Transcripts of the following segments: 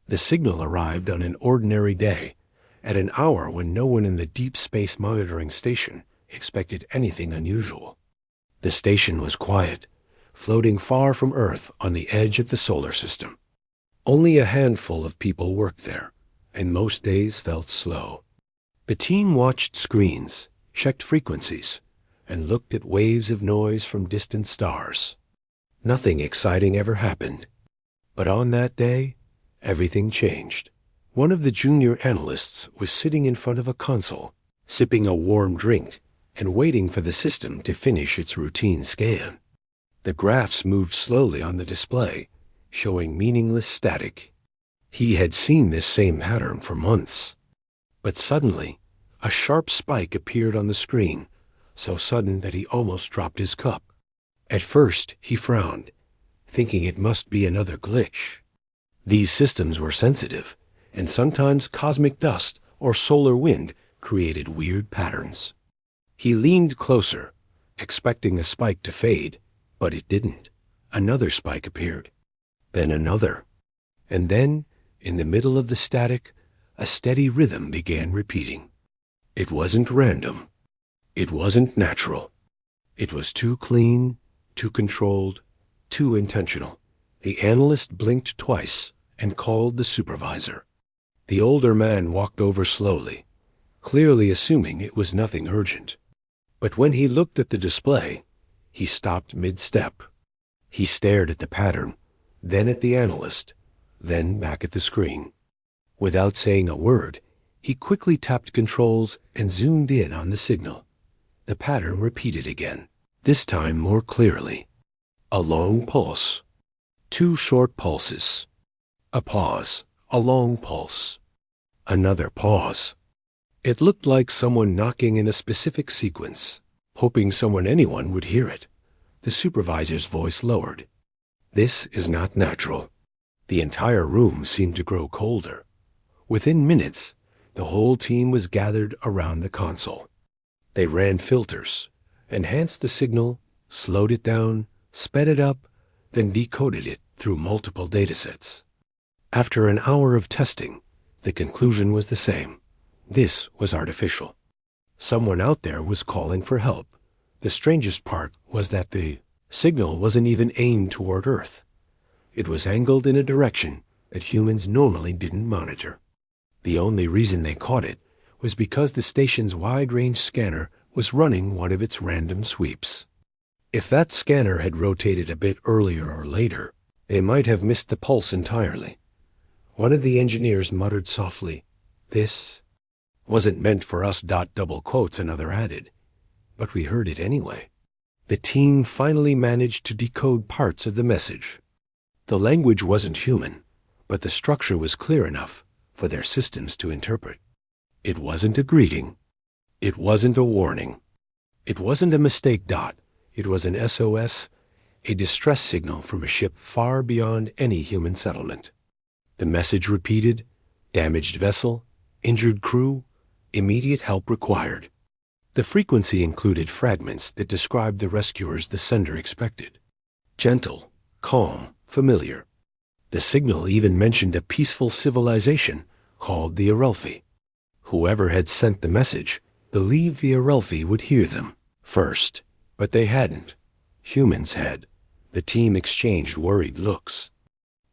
The signal arrived on an ordinary day, at an hour when no one in the Deep Space Monitoring Station expected anything unusual. The station was quiet, floating far from Earth on the edge of the solar system. Only a handful of people worked there, and most days felt slow. The team watched screens, checked frequencies, and looked at waves of noise from distant stars. Nothing exciting ever happened. But on that day, everything changed. One of the junior analysts was sitting in front of a console, sipping a warm drink and waiting for the system to finish its routine scan. The graphs moved slowly on the display, showing meaningless static. He had seen this same pattern for months. But suddenly, a sharp spike appeared on the screen, so sudden that he almost dropped his cup. At first, he frowned, thinking it must be another glitch. These systems were sensitive, and sometimes cosmic dust or solar wind created weird patterns. He leaned closer, expecting the spike to fade, but it didn't. Another spike appeared, then another. And then, in the middle of the static, a steady rhythm began repeating. It wasn't random. It wasn't natural. It was too clean, too controlled, too intentional. The analyst blinked twice and called the supervisor. The older man walked over slowly, clearly assuming it was nothing urgent. But when he looked at the display, he stopped mid-step. He stared at the pattern, then at the analyst, then back at the screen. Without saying a word, he quickly tapped controls and zoomed in on the signal. The pattern repeated again, this time more clearly. A long pulse. 2 short pulses. A pause. A long pulse. Another pause. It looked like someone knocking in a specific sequence, hoping anyone would hear it. The supervisor's voice lowered. This is not natural. The entire room seemed to grow colder. Within minutes, the whole team was gathered around the console. They ran filters, enhanced the signal, slowed it down, sped it up, then decoded it through multiple datasets. After an hour of testing, the conclusion was the same. This was artificial. Someone out there was calling for help. The strangest part was that the signal wasn't even aimed toward Earth. It was angled in a direction that humans normally didn't monitor. The only reason they caught it was because the station's wide-range scanner was running one of its random sweeps. If that scanner had rotated a bit earlier or later, they might have missed the pulse entirely. One of the engineers muttered softly, "This wasn't meant for us." Double quotes, another added. But we heard it anyway. The team finally managed to decode parts of the message. The language wasn't human, but the structure was clear enough for their systems to interpret. It wasn't a greeting. It wasn't a warning. It wasn't a mistake. It was an SOS, a distress signal from a ship far beyond any human settlement. The message repeated, damaged vessel, injured crew, immediate help required. The frequency included fragments that described the rescuers the sender expected. Gentle, calm, familiar. The signal even mentioned a peaceful civilization called the Arelfi. Whoever had sent the message believed the Arelfi would hear them first, but they hadn't. Humans had. The team exchanged worried looks.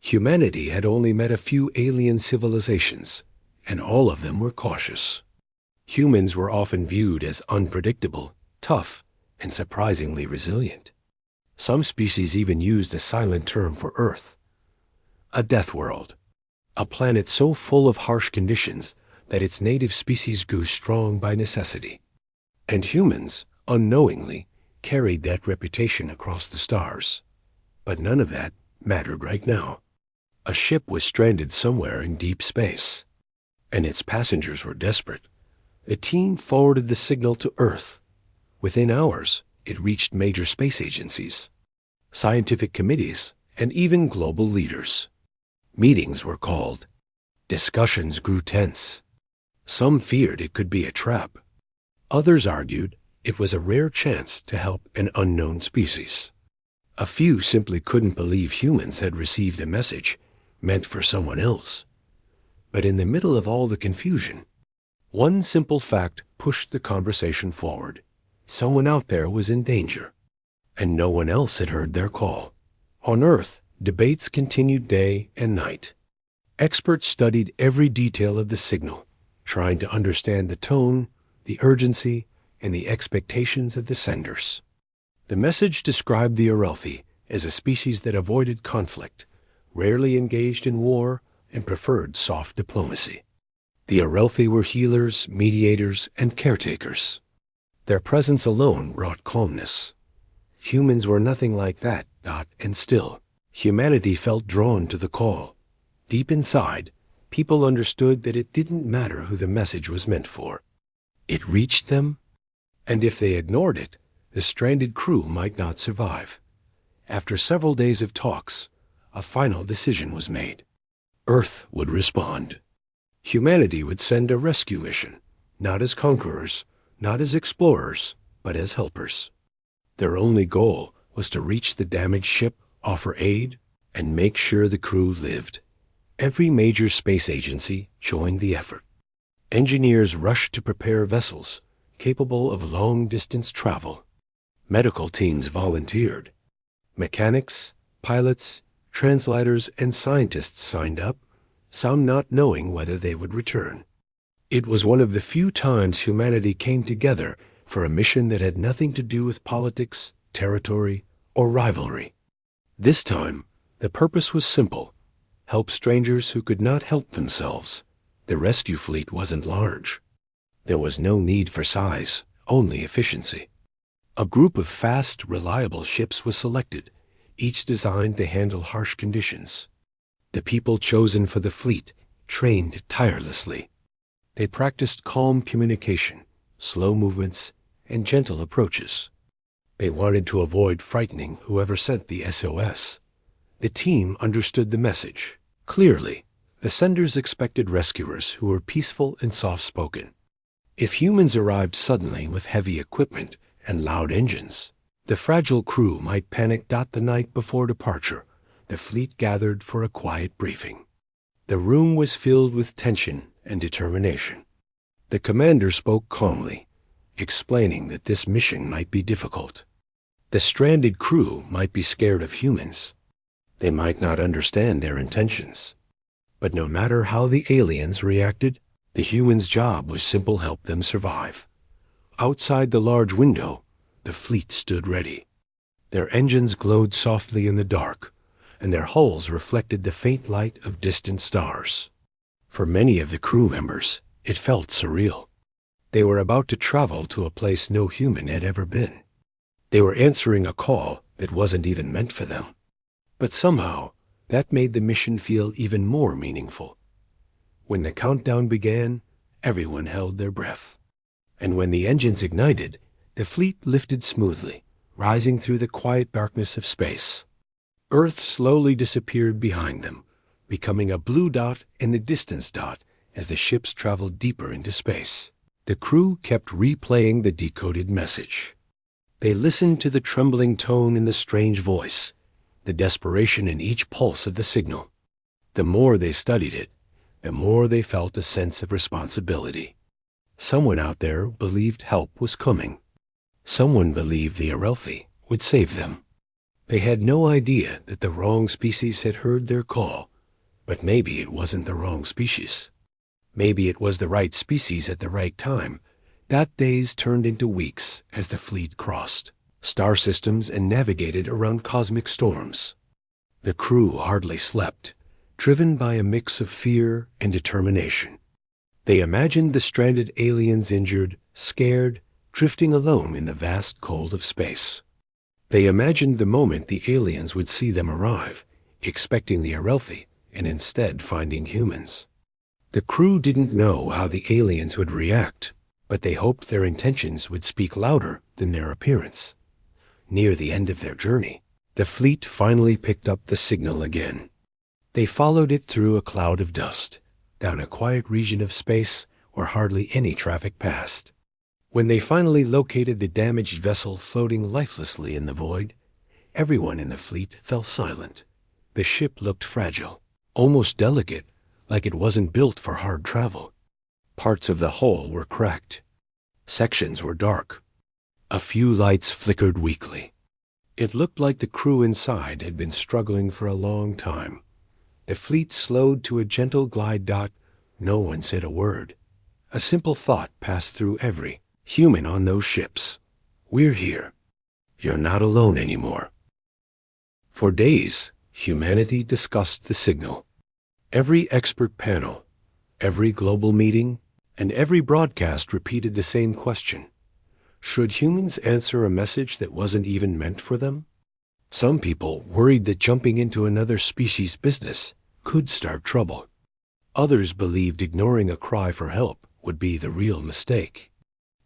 Humanity had only met a few alien civilizations, and all of them were cautious. Humans were often viewed as unpredictable, tough, and surprisingly resilient. Some species even used a silent term for Earth. A death world. A planet so full of harsh conditions that its native species grew strong by necessity. And humans, unknowingly, carried that reputation across the stars. But none of that mattered right now. A ship was stranded somewhere in deep space, and its passengers were desperate. The team forwarded the signal to Earth. Within hours, it reached major space agencies, scientific committees, and even global leaders. Meetings were called. Discussions grew tense. Some feared it could be a trap. Others argued it was a rare chance to help an unknown species. A few simply couldn't believe humans had received a message meant for someone else, But in the middle of all the confusion, one simple fact pushed the conversation forward. Someone out there was in danger, and no one else had heard their call. On Earth, debates continued day and night. Experts studied every detail of the signal, trying to understand the tone, the urgency, and the expectations of the senders. The message described the Arelfi as a species that avoided conflict, rarely engaged in war, and preferred soft diplomacy. The Arelfi were healers, mediators, and caretakers. Their presence alone brought calmness. Humans were nothing like that, and still, humanity felt drawn to the call. Deep inside, people understood that it didn't matter who the message was meant for. It reached them, and if they ignored it, the stranded crew might not survive. After several days of talks, a final decision was made. Earth would respond. Humanity would send a rescue mission, not as conquerors, not as explorers, but as helpers. Their only goal was to reach the damaged ship, offer aid, and make sure the crew lived. Every major space agency joined the effort. Engineers rushed to prepare vessels capable of long-distance travel. Medical teams volunteered. Mechanics, pilots, translators, and scientists signed up, some not knowing whether they would return. It was one of the few times humanity came together for a mission that had nothing to do with politics, territory, or rivalry. This time, the purpose was simple: help strangers who could not help themselves. The rescue fleet wasn't large. There was no need for size, only efficiency. A group of fast, reliable ships was selected, each designed to handle harsh conditions. The people chosen for the fleet trained tirelessly. They practiced calm communication, slow movements, and gentle approaches. They wanted to avoid frightening whoever sent the SOS. The team understood the message clearly. The senders expected rescuers who were peaceful and soft-spoken. If humans arrived suddenly with heavy equipment and loud engines, the fragile crew might panic. The night before departure, the fleet gathered for a quiet briefing. The room was filled with tension and determination. The commander spoke calmly, explaining that this mission might be difficult. The stranded crew might be scared of humans. They might not understand their intentions. But no matter how the aliens reacted, the humans' job was simple: help them survive. Outside the large window, the fleet stood ready. Their engines glowed softly in the dark, and their hulls reflected the faint light of distant stars. For many of the crew members, it felt surreal. They were about to travel to a place no human had ever been. They were answering a call that wasn't even meant for them. But somehow, that made the mission feel even more meaningful. When the countdown began, everyone held their breath. And when the engines ignited, the fleet lifted smoothly, rising through the quiet darkness of space. Earth slowly disappeared behind them, becoming a blue dot in the distance dot as the ships traveled deeper into space. The crew kept replaying the decoded message. They listened to the trembling tone in the strange voice, the desperation in each pulse of the signal. The more they studied it, the more they felt a sense of responsibility. Someone out there believed help was coming. Someone believed the Arelfi would save them. They had no idea that the wrong species had heard their call, but maybe it wasn't the wrong species. Maybe it was the right species at the right time. That days turned into weeks as the fleet crossed star systems and navigated around cosmic storms. The crew hardly slept, driven by a mix of fear and determination. They imagined the stranded aliens injured, scared, drifting alone in the vast cold of space. They imagined the moment the aliens would see them arrive, expecting the Arelfi, and instead finding humans. The crew didn't know how the aliens would react, but they hoped their intentions would speak louder than their appearance. Near the end of their journey, the fleet finally picked up the signal again. They followed it through a cloud of dust, down a quiet region of space where hardly any traffic passed. When they finally located the damaged vessel floating lifelessly in the void, everyone in the fleet fell silent. The ship looked fragile, almost delicate, like it wasn't built for hard travel. Parts of the hull were cracked. Sections were dark. A few lights flickered weakly. It looked like the crew inside had been struggling for a long time. The fleet slowed to a gentle glide. No one said a word. A simple thought passed through every human on those ships. We're here. You're not alone anymore. For days, humanity discussed the signal. Every expert panel, every global meeting, and every broadcast repeated the same question. Should humans answer a message that wasn't even meant for them? Some people worried that jumping into another species' business could start trouble. Others believed ignoring a cry for help would be the real mistake.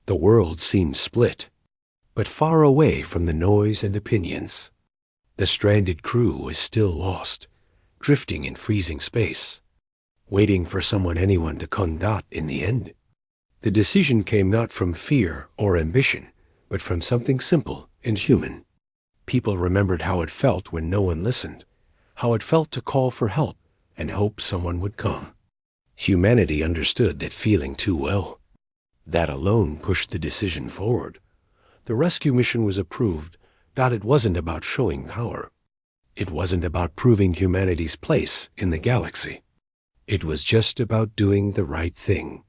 The world seemed split, but far away from the noise and opinions. The stranded crew was still lost, drifting in freezing space, waiting for anyone to come. In the end, the decision came not from fear or ambition, but from something simple and human. People remembered how it felt when no one listened, how it felt to call for help and hope someone would come. Humanity understood that feeling too well. That alone pushed the decision forward. The rescue mission was approved. It wasn't about showing power. It wasn't about proving humanity's place in the galaxy. It was just about doing the right thing.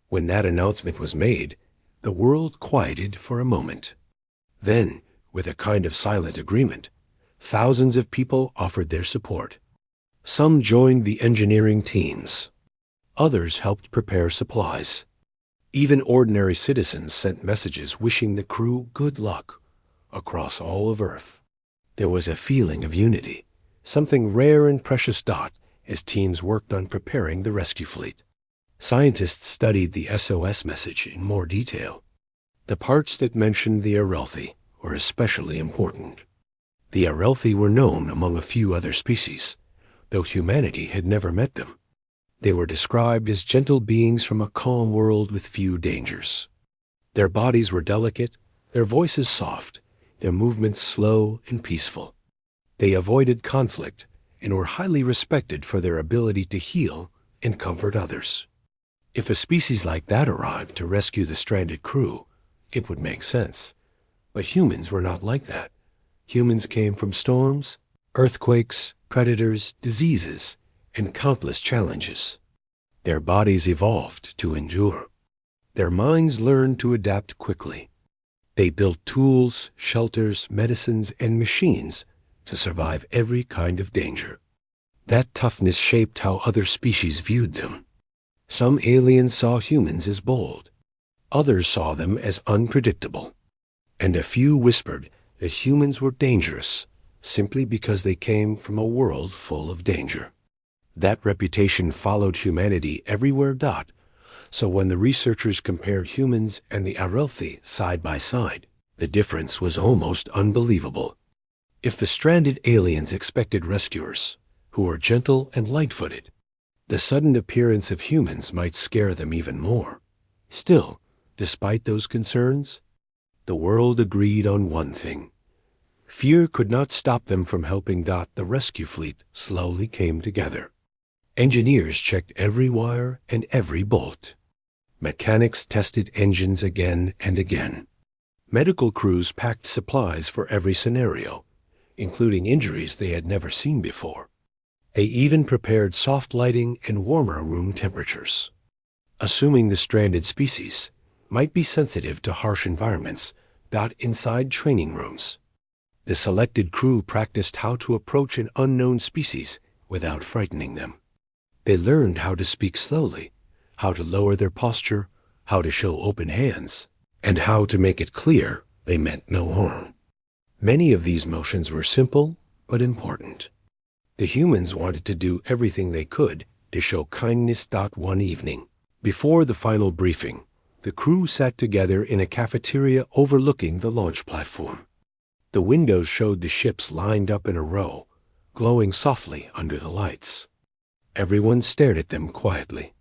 When that announcement was made, the world quieted for a moment. Then, with a kind of silent agreement, thousands of people offered their support. Some joined the engineering teams. Others helped prepare supplies. Even ordinary citizens sent messages wishing the crew good luck across all of Earth. There was a feeling of unity, something rare and precious. As teams worked on preparing the rescue fleet. Scientists studied the SOS message in more detail. The parts that mentioned the Arelthi were especially important. The Arelthi were known among a few other species, though humanity had never met them. They were described as gentle beings from a calm world with few dangers. Their bodies were delicate, their voices soft, their movements slow and peaceful. They avoided conflict and were highly respected for their ability to heal and comfort others. If a species like that arrived to rescue the stranded crew, it would make sense. But humans were not like that. Humans came from storms, earthquakes, predators, diseases, and countless challenges. Their bodies evolved to endure. Their minds learned to adapt quickly. They built tools, shelters, medicines, and machines to survive every kind of danger. That toughness shaped how other species viewed them. Some aliens saw humans as bold. Others saw them as unpredictable. And a few whispered that humans were dangerous simply because they came from a world full of danger. That reputation followed humanity everywhere. So when the researchers compared humans and the Arelthi side by side, the difference was almost unbelievable. If the stranded aliens expected rescuers, who were gentle and light-footed, the sudden appearance of humans might scare them even more. Still, despite those concerns, the world agreed on one thing. Fear could not stop them from helping. The rescue fleet slowly came together. Engineers checked every wire and every bolt. Mechanics tested engines again and again. Medical crews packed supplies for every scenario, including injuries they had never seen before. They even prepared soft lighting and warmer room temperatures. Assuming the stranded species might be sensitive to harsh environments. Inside training rooms, the selected crew practiced how to approach an unknown species without frightening them. They learned how to speak slowly, how to lower their posture, how to show open hands, and how to make it clear they meant no harm. Many of these motions were simple but important. The humans wanted to do everything they could to show kindness. One evening, before the final briefing, the crew sat together in a cafeteria overlooking the launch platform. The windows showed the ships lined up in a row, glowing softly under the lights. Everyone stared at them quietly.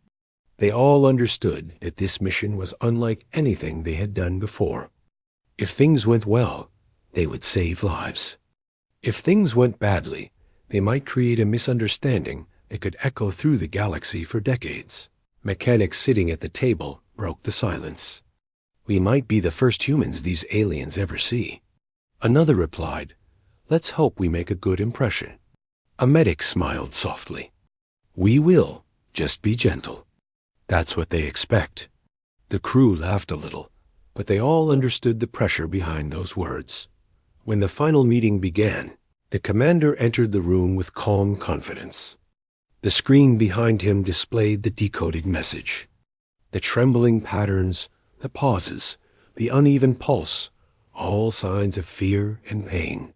They all understood that this mission was unlike anything they had done before. If things went well, they would save lives. If things went badly, they might create a misunderstanding It could echo through the galaxy for decades. Mechanics sitting at the table broke the silence. "We might be the first humans these aliens ever see." Another replied, "Let's hope we make a good impression." A medic smiled softly. "We will, just be gentle." That's what they expect. The crew laughed a little, but they all understood the pressure behind those words. When the final meeting began, the commander entered the room with calm confidence. The screen behind him displayed the decoded message. The trembling patterns, the pauses, the uneven pulse, all signs of fear and pain.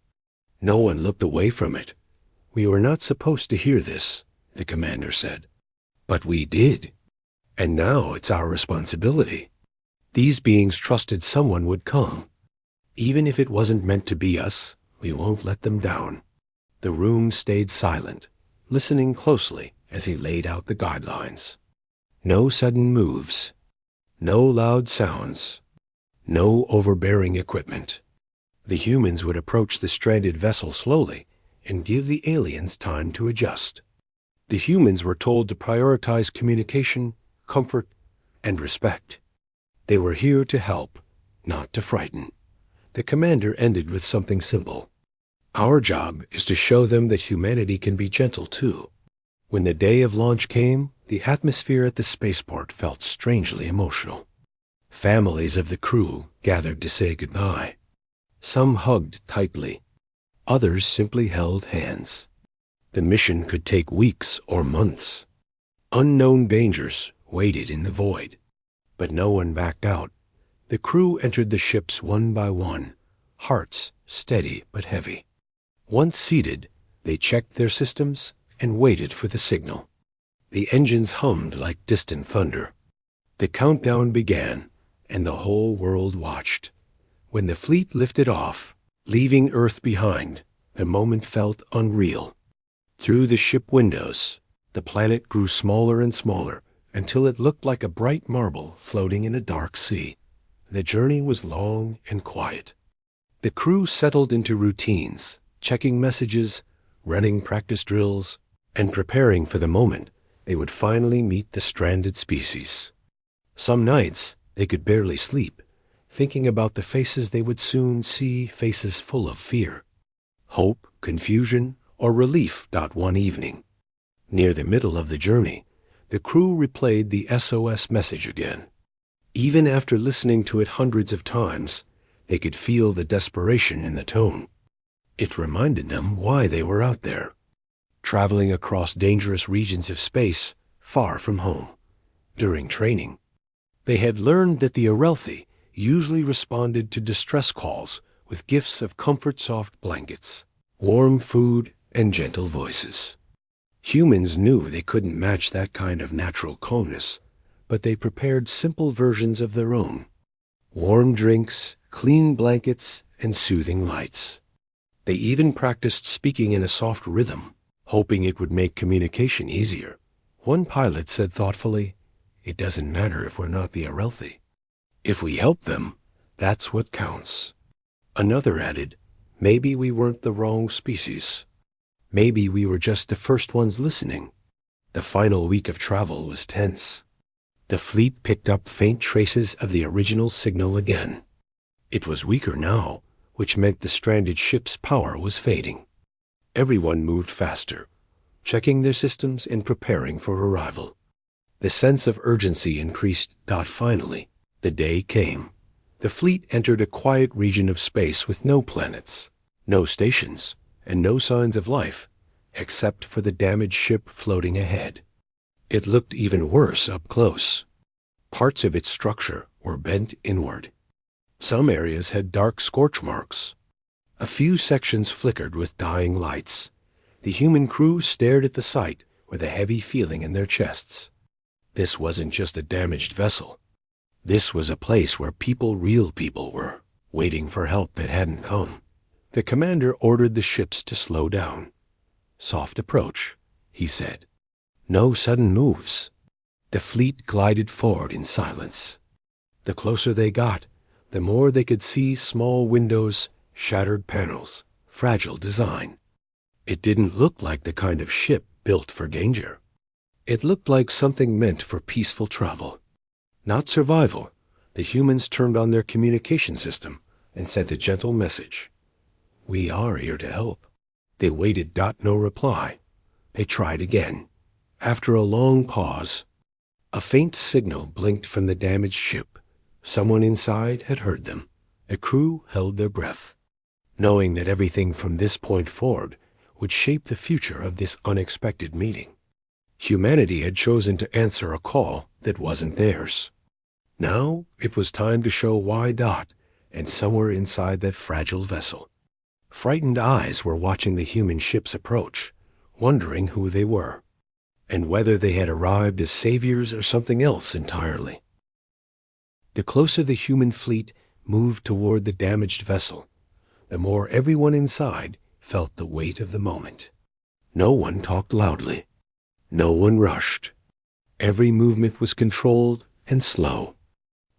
No one looked away from it. "We were not supposed to hear this," the commander said. "But we did. And now it's our responsibility." These beings trusted someone would come. Even if it wasn't meant to be us, we won't let them down. The room stayed silent, listening closely as he laid out the guidelines. No sudden moves. No loud sounds. No overbearing equipment. The humans would approach the stranded vessel slowly and give the aliens time to adjust. The humans were told to prioritize communication, comfort, and respect. They were here to help, not to frighten. The commander ended with something simple. "Our job is to show them that humanity can be gentle too." When the day of launch came, the atmosphere at the spaceport felt strangely emotional. Families of the crew gathered to say goodbye. Some hugged tightly. Others simply held hands. The mission could take weeks or months. Unknown dangers waited in the void. But no one backed out. The crew entered the ships one by one, hearts steady but heavy. Once seated, they checked their systems and waited for the signal. The engines hummed like distant thunder. The countdown began, and the whole world watched. When the fleet lifted off, leaving Earth behind, the moment felt unreal. Through the ship windows, the planet grew smaller and smaller until it looked like a bright marble floating in a dark sea. The journey was long and quiet. The crew settled into routines, checking messages, running practice drills, and preparing for the moment they would finally meet the stranded species. Some nights they could barely sleep, thinking about the faces they would soon see, faces full of fear. Hope, confusion, or relief dot one evening. Near the middle of the journey, the crew replayed the SOS message again. Even after listening to it hundreds of times, they could feel the desperation in the tone. It reminded them why they were out there, traveling across dangerous regions of space far from home. During training, they had learned that the Arelthi usually responded to distress calls with gifts of comfort-soft blankets, warm food, and gentle voices. Humans knew they couldn't match that kind of natural calmness, but they prepared simple versions of their own. Warm drinks, clean blankets, and soothing lights. They even practiced speaking in a soft rhythm, hoping it would make communication easier. One pilot said thoughtfully, "It doesn't matter if we're not the Arelthi. If we help them, that's what counts." Another added, "Maybe we weren't the wrong species. Maybe we were just the first ones listening." The final week of travel was tense. The fleet picked up faint traces of the original signal again. It was weaker now, which meant the stranded ship's power was fading. Everyone moved faster, checking their systems and preparing for arrival. The sense of urgency increased. Finally, the day came. The fleet entered a quiet region of space with no planets, no stations, and no signs of life, except for the damaged ship floating ahead. It looked even worse up close. Parts of its structure were bent inward. Some areas had dark scorch marks. A few sections flickered with dying lights. The human crew stared at the sight with a heavy feeling in their chests. This wasn't just a damaged vessel. This was a place where real people were, waiting for help that hadn't come. The commander ordered the ships to slow down. "Soft approach," he said. "No sudden moves." The fleet glided forward in silence. The closer they got, the more they could see small windows, shattered panels, fragile design. It didn't look like the kind of ship built for danger. It looked like something meant for peaceful travel. Not survival. The humans turned on their communication system and sent a gentle message. "We are here to help." They waited. No reply. They tried again. After a long pause, a faint signal blinked from the damaged ship. Someone inside had heard them. The crew held their breath, knowing that everything from this point forward would shape the future of this unexpected meeting. Humanity had chosen to answer a call that wasn't theirs. Now it was time to show why. And somewhere inside that fragile vessel, frightened eyes were watching the human ships approach, wondering who they were, and whether they had arrived as saviors or something else entirely. The closer the human fleet moved toward the damaged vessel, the more everyone inside felt the weight of the moment. No one talked loudly. No one rushed. Every movement was controlled and slow.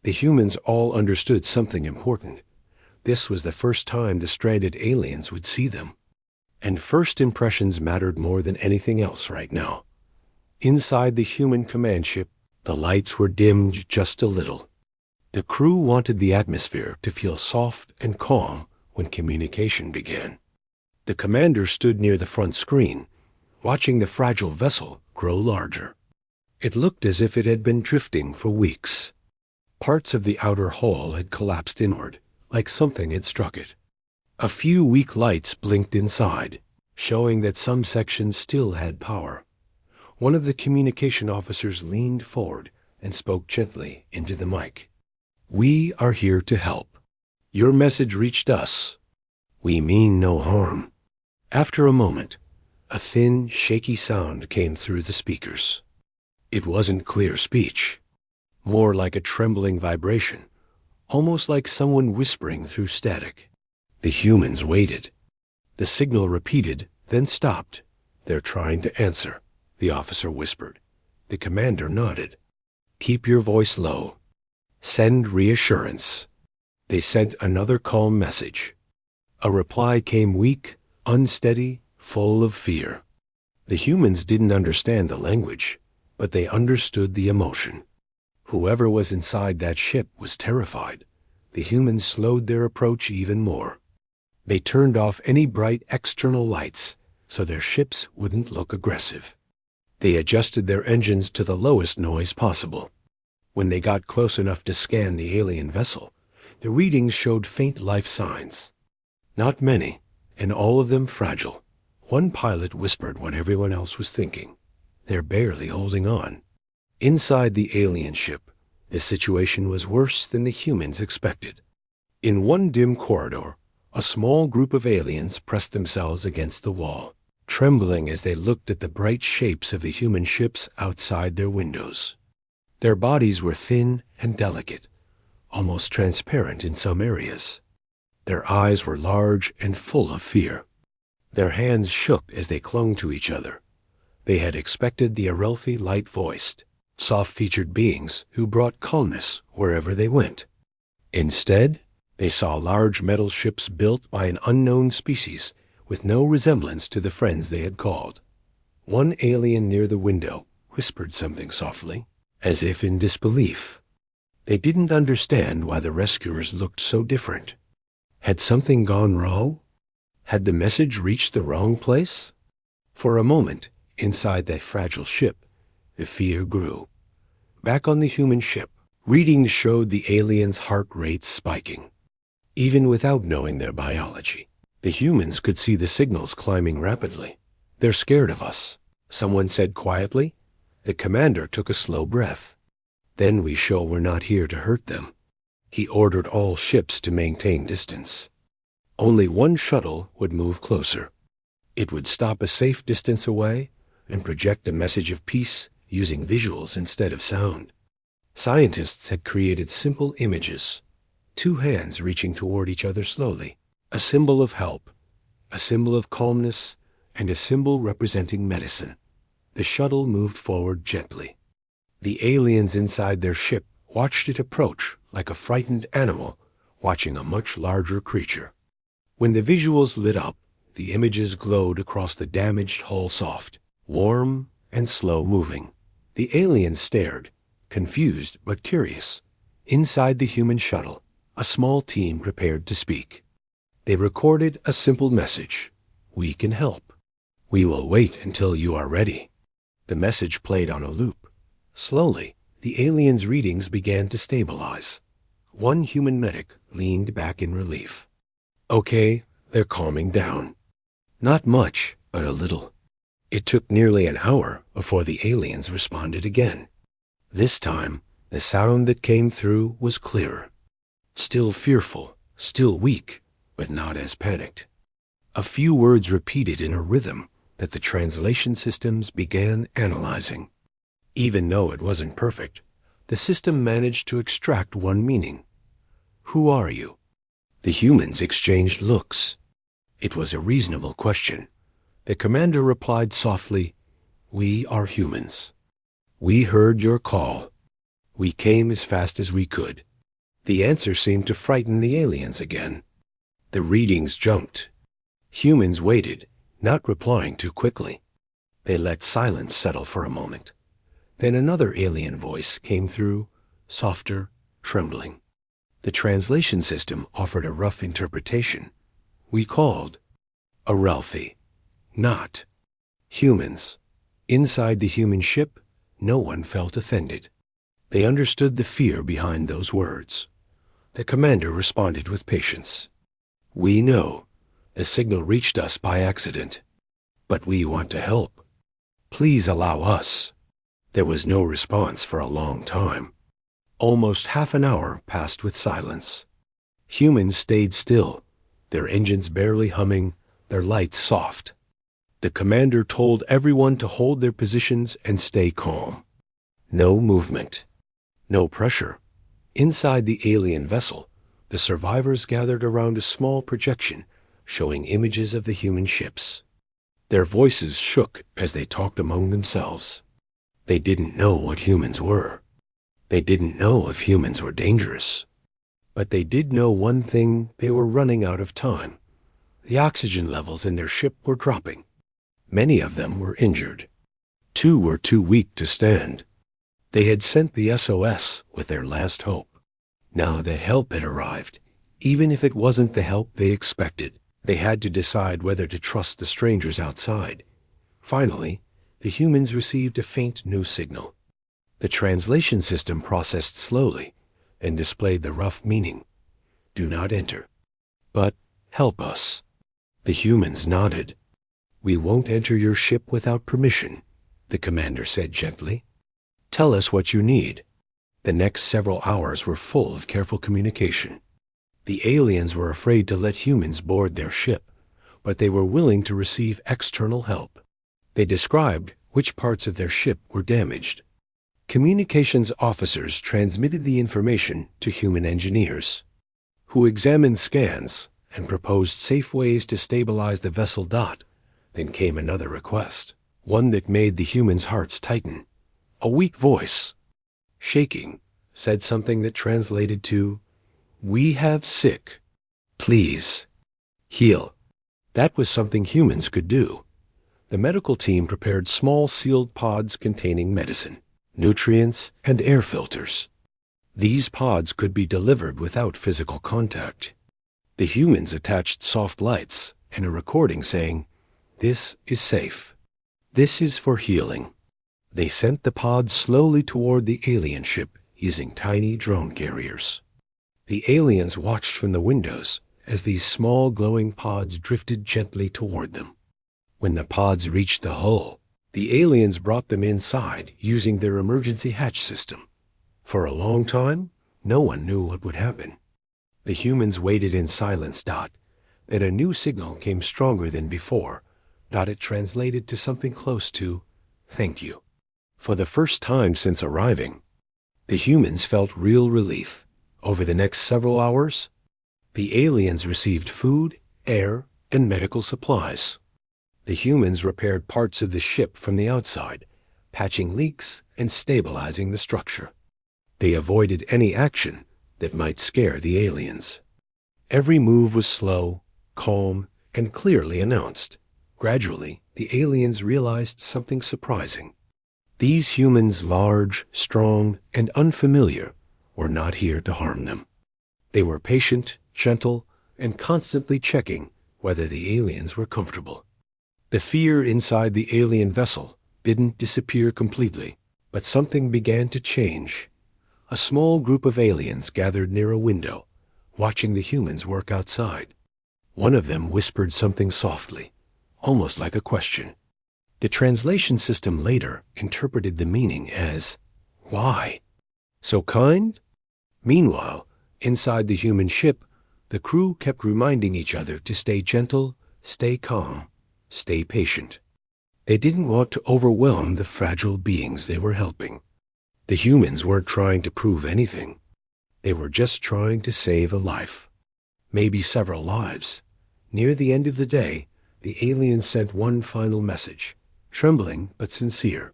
The humans all understood something important. This was the first time the stranded aliens would see them. And first impressions mattered more than anything else right now. Inside the human command ship, the lights were dimmed just a little. The crew wanted the atmosphere to feel soft and calm when communication began. The commander stood near the front screen, watching the fragile vessel grow larger. It looked as if it had been drifting for weeks. Parts of the outer hull had collapsed inward, like something had struck it. A few weak lights blinked inside, showing that some sections still had power. One of the communication officers leaned forward and spoke gently into the mic. "We are here to help. Your message reached us. We mean no harm." After a moment, a thin, shaky sound came through the speakers. It wasn't clear speech, more like a trembling vibration, almost like someone whispering through static. The humans waited. The signal repeated, then stopped. "They're trying to answer," the officer whispered. The commander nodded. "Keep your voice low. Send reassurance." They sent another calm message. A reply came weak, unsteady, full of fear. The humans didn't understand the language, but they understood the emotion. Whoever was inside that ship was terrified. The humans slowed their approach even more. They turned off any bright external lights so their ships wouldn't look aggressive. They adjusted their engines to the lowest noise possible. When they got close enough to scan the alien vessel, the readings showed faint life signs. Not many, and all of them fragile. One pilot whispered what everyone else was thinking. "They're barely holding on." Inside the alien ship, the situation was worse than the humans expected. In one dim corridor, a small group of aliens pressed themselves against the wall, trembling as they looked at the bright shapes of the human ships outside their windows. Their bodies were thin and delicate, almost transparent in some areas. Their eyes were large and full of fear. Their hands shook as they clung to each other. They had expected the Arelthi light-voiced, soft-featured beings who brought calmness wherever they went. Instead, they saw large metal ships built by an unknown species with no resemblance to the friends they had called. One alien near the window whispered something softly, as if in disbelief. They didn't understand why the rescuers looked so different. Had something gone wrong? Had the message reached the wrong place? For a moment, inside that fragile ship, the fear grew. Back on the human ship, readings showed the aliens' heart rates spiking. Even without knowing their biology, the humans could see the signals climbing rapidly. "They're scared of us," someone said quietly. The commander took a slow breath. "Then we show we're not here to hurt them." He ordered all ships to maintain distance. Only one shuttle would move closer. It would stop a safe distance away and project a message of peace using visuals instead of sound. Scientists had created simple images, two hands reaching toward each other slowly, a symbol of help, a symbol of calmness, and a symbol representing medicine. The shuttle moved forward gently. The aliens inside their ship watched it approach like a frightened animal watching a much larger creature. When the visuals lit up, the images glowed across the damaged hull soft, warm and slow-moving. The aliens stared, confused but curious. Inside the human shuttle, a small team prepared to speak. They recorded a simple message. "We can help. We will wait until you are ready." The message played on a loop. Slowly, the aliens' readings began to stabilize. One human medic leaned back in relief. "Okay, they're calming down." Not much, but a little. It took nearly an hour before the aliens responded again. This time, the sound that came through was clearer. Still fearful, still weak, but not as panicked. A few words repeated in a rhythm that the translation systems began analyzing. Even though it wasn't perfect, the system managed to extract one meaning. "Who are you?" The humans exchanged looks. It was a reasonable question. The commander replied softly, "We are humans. We heard your call. We came as fast as we could." The answer seemed to frighten the aliens again. The readings jumped. Humans waited, not replying too quickly. They let silence settle for a moment. Then another alien voice came through, softer, trembling. The translation system offered a rough interpretation. "We called Aralthi, not humans." Inside the human ship, no one felt offended. They understood the fear behind those words. The commander responded with patience. "We know. The signal reached us by accident. But we want to help. Please allow us." There was no response for a long time. Almost half an hour passed with silence. Humans stayed still, their engines barely humming, their lights soft. The commander told everyone to hold their positions and stay calm. No movement. No pressure. Inside the alien vessel, the survivors gathered around a small projection showing images of the human ships. Their voices shook as they talked among themselves. They didn't know what humans were. They didn't know if humans were dangerous. But they did know one thing: they were running out of time. The oxygen levels in their ship were dropping. Many of them were injured. 2 were too weak to stand. They had sent the SOS with their last hope. Now the help had arrived. Even if it wasn't the help they expected, they had to decide whether to trust the strangers outside. Finally, the humans received a faint new signal. The translation system processed slowly and displayed the rough meaning. "Do not enter. But help us." The humans nodded. "We won't enter your ship without permission," the commander said gently. "Tell us what you need." The next several hours were full of careful communication. The aliens were afraid to let humans board their ship, but they were willing to receive external help. They described which parts of their ship were damaged. Communications officers transmitted the information to human engineers, who examined scans and proposed safe ways to stabilize the vessel. Then came another request, one that made the humans' hearts tighten. A weak voice, shaking, said something that translated to, "We have sick. Please, heal." That was something humans could do. The medical team prepared small sealed pods containing medicine, nutrients, and air filters. These pods could be delivered without physical contact. The humans attached soft lights and a recording saying, "This is safe. This is for healing." They sent the pods slowly toward the alien ship using tiny drone carriers. The aliens watched from the windows as these small glowing pods drifted gently toward them. When the pods reached the hull, the aliens brought them inside using their emergency hatch system. For a long time, no one knew what would happen. The humans waited in silence. Then a new signal came stronger than before. It translated to something close to, "Thank you." For the first time since arriving, the humans felt real relief. Over the next several hours, the aliens received food, air, and medical supplies. The humans repaired parts of the ship from the outside, patching leaks and stabilizing the structure. They avoided any action that might scare the aliens. Every move was slow, calm, and clearly announced. Gradually, the aliens realized something surprising. These humans, large, strong, and unfamiliar, were not here to harm them. They were patient, gentle, and constantly checking whether the aliens were comfortable. The fear inside the alien vessel didn't disappear completely, but something began to change. A small group of aliens gathered near a window, watching the humans work outside. One of them whispered something softly, almost like a question. The translation system later interpreted the meaning as, "Why? So kind?" Meanwhile, inside the human ship, the crew kept reminding each other to stay gentle, stay calm, stay patient. They didn't want to overwhelm the fragile beings they were helping. The humans weren't trying to prove anything. They were just trying to save a life. Maybe several lives. Near the end of the day, the aliens sent one final message, trembling but sincere.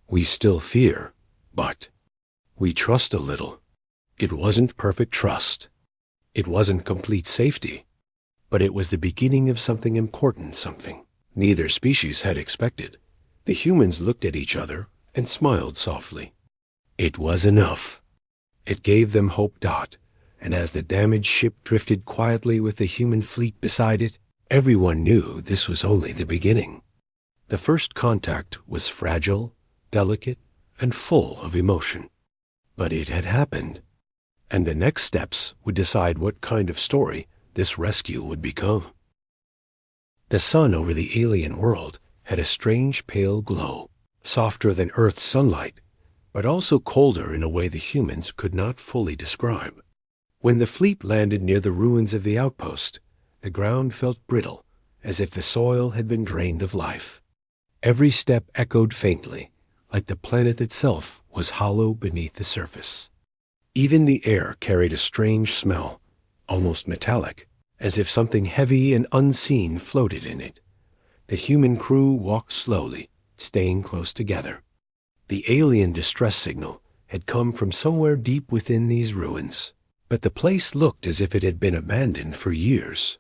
"We still fear, but we trust a little." It wasn't perfect trust. It wasn't complete safety. But it was the beginning of something important, something neither species had expected. The humans looked at each other and smiled softly. It was enough. It gave them hope. And as the damaged ship drifted quietly with the human fleet beside it, everyone knew this was only the beginning. The first contact was fragile, delicate, and full of emotion. But it had happened. And the next steps would decide what kind of story this rescue would become. The sun over the alien world had a strange pale glow, softer than Earth's sunlight, but also colder in a way the humans could not fully describe. When the fleet landed near the ruins of the outpost, the ground felt brittle, as if the soil had been drained of life. Every step echoed faintly, like the planet itself was hollow beneath the surface. Even the air carried a strange smell, almost metallic, as if something heavy and unseen floated in it. The human crew walked slowly, staying close together. The alien distress signal had come from somewhere deep within these ruins, but the place looked as if it had been abandoned for years.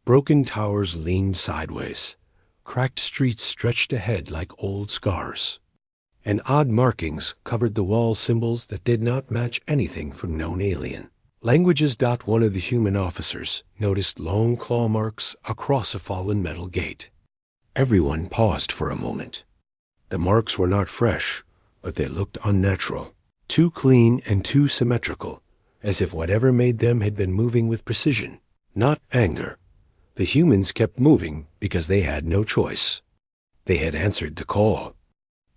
Broken towers leaned sideways. Cracked streets stretched ahead like old scars, and odd markings covered the wall symbols that did not match anything from known alien languages. One of the human officers noticed long claw marks across a fallen metal gate. Everyone paused for a moment. The marks were not fresh, but they looked unnatural, too clean and too symmetrical, as if whatever made them had been moving with precision, not anger. The humans kept moving because they had no choice. They had answered the call.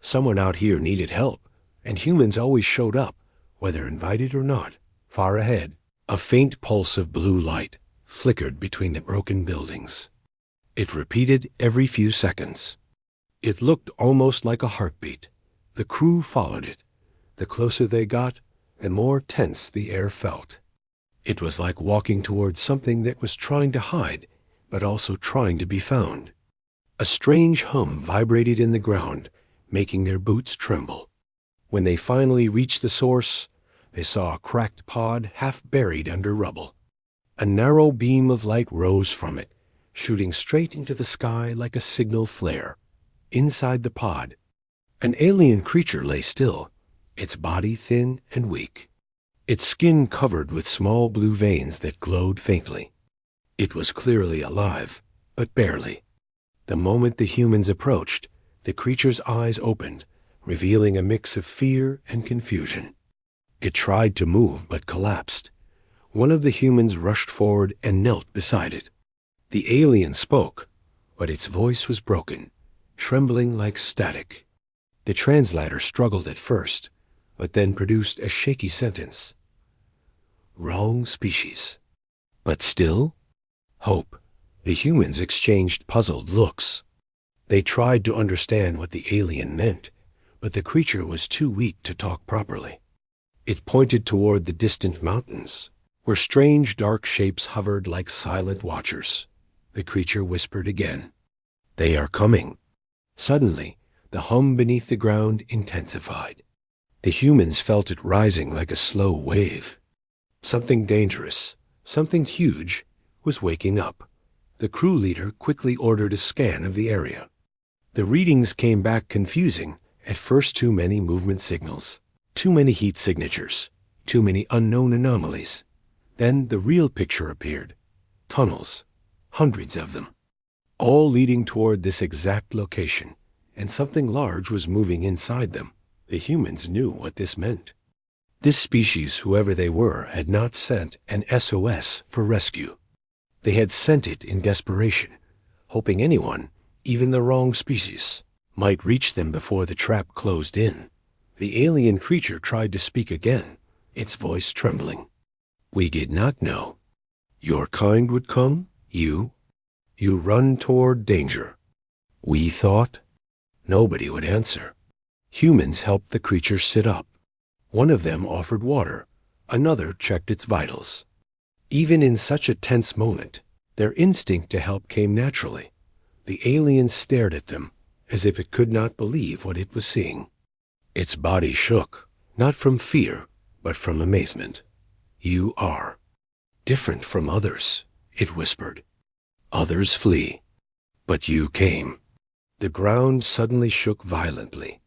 Someone out here needed help, and humans always showed up, whether invited or not, far ahead. A faint pulse of blue light flickered between the broken buildings. It repeated every few seconds. It looked almost like a heartbeat. The crew followed it. The closer they got, the more tense the air felt. It was like walking towards something that was trying to hide, but also trying to be found. A strange hum vibrated in the ground, making their boots tremble. When they finally reached the source, they saw a cracked pod half buried under rubble. A narrow beam of light rose from it, shooting straight into the sky like a signal flare. Inside the pod, an alien creature lay still, its body thin and weak, its skin covered with small blue veins that glowed faintly. It was clearly alive, but barely. The moment the humans approached, the creature's eyes opened, revealing a mix of fear and confusion. It tried to move but collapsed. One of the humans rushed forward and knelt beside it. The alien spoke, but its voice was broken, trembling like static. The translator struggled at first, but then produced a shaky sentence. "Wrong species. But still? Hope." The humans exchanged puzzled looks. They tried to understand what the alien meant, but the creature was too weak to talk properly. It pointed toward the distant mountains, where strange dark shapes hovered like silent watchers. The creature whispered again, "They are coming." Suddenly, the hum beneath the ground intensified. The humans felt it rising like a slow wave. Something dangerous, something huge, was waking up. The crew leader quickly ordered a scan of the area. The readings came back confusing. At first, too many movement signals, too many heat signatures, too many unknown anomalies. Then the real picture appeared. Tunnels, hundreds of them, all leading toward this exact location, and something large was moving inside them. The humans knew what this meant. This species, whoever they were, had not sent an SOS for rescue. They had sent it in desperation, hoping anyone, even the wrong species, might reach them before the trap closed in. The alien creature tried to speak again, its voice trembling. "We did not know. Your kind would come, you run toward danger. We thought." Nobody would answer. Humans helped the creature sit up. One of them offered water, another checked its vitals. Even in such a tense moment, their instinct to help came naturally. The alien stared at them, as if it could not believe what it was seeing. Its body shook, not from fear, but from amazement. "You are different from others," it whispered. "Others flee, but you came." The ground suddenly shook violently.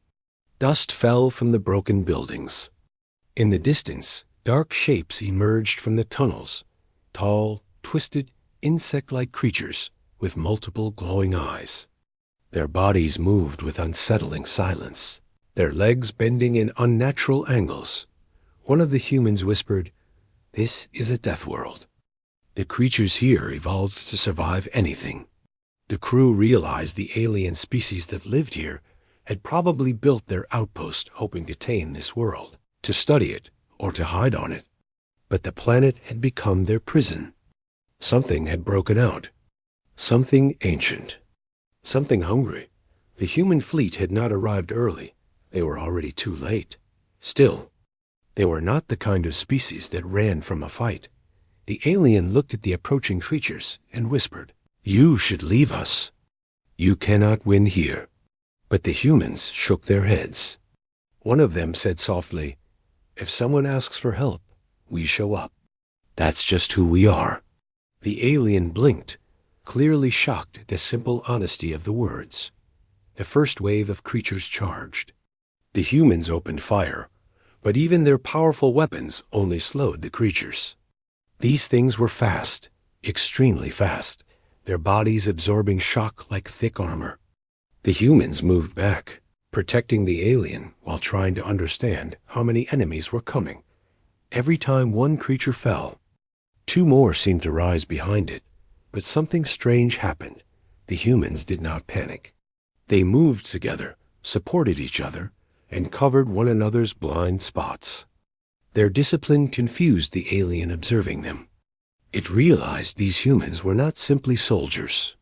Dust fell from the broken buildings. In the distance, dark shapes emerged from the tunnels, tall, twisted, insect-like creatures with multiple glowing eyes. Their bodies moved with unsettling silence, their legs bending in unnatural angles. One of the humans whispered, "This is a death world. The creatures here evolved to survive anything." The crew realized the alien species that lived here had probably built their outpost hoping to tame this world, to study it, or to hide on it. But the planet had become their prison. Something had broken out. Something ancient. Something hungry. The human fleet had not arrived early. They were already too late. Still, they were not the kind of species that ran from a fight. The alien looked at the approaching creatures and whispered, "You should leave us. You cannot win here." But the humans shook their heads. One of them said softly, "If someone asks for help, we show up. That's just who we are." The alien blinked, clearly shocked at the simple honesty of the words. The first wave of creatures charged. The humans opened fire, but even their powerful weapons only slowed the creatures. These things were fast, extremely fast, their bodies absorbing shock like thick armor. The humans moved back, protecting the alien while trying to understand how many enemies were coming. Every time one creature fell, two more seemed to rise behind it. But something strange happened. The humans did not panic. They moved together, supported each other, and covered one another's blind spots. Their discipline confused the alien observing them. It realized these humans were not simply soldiers.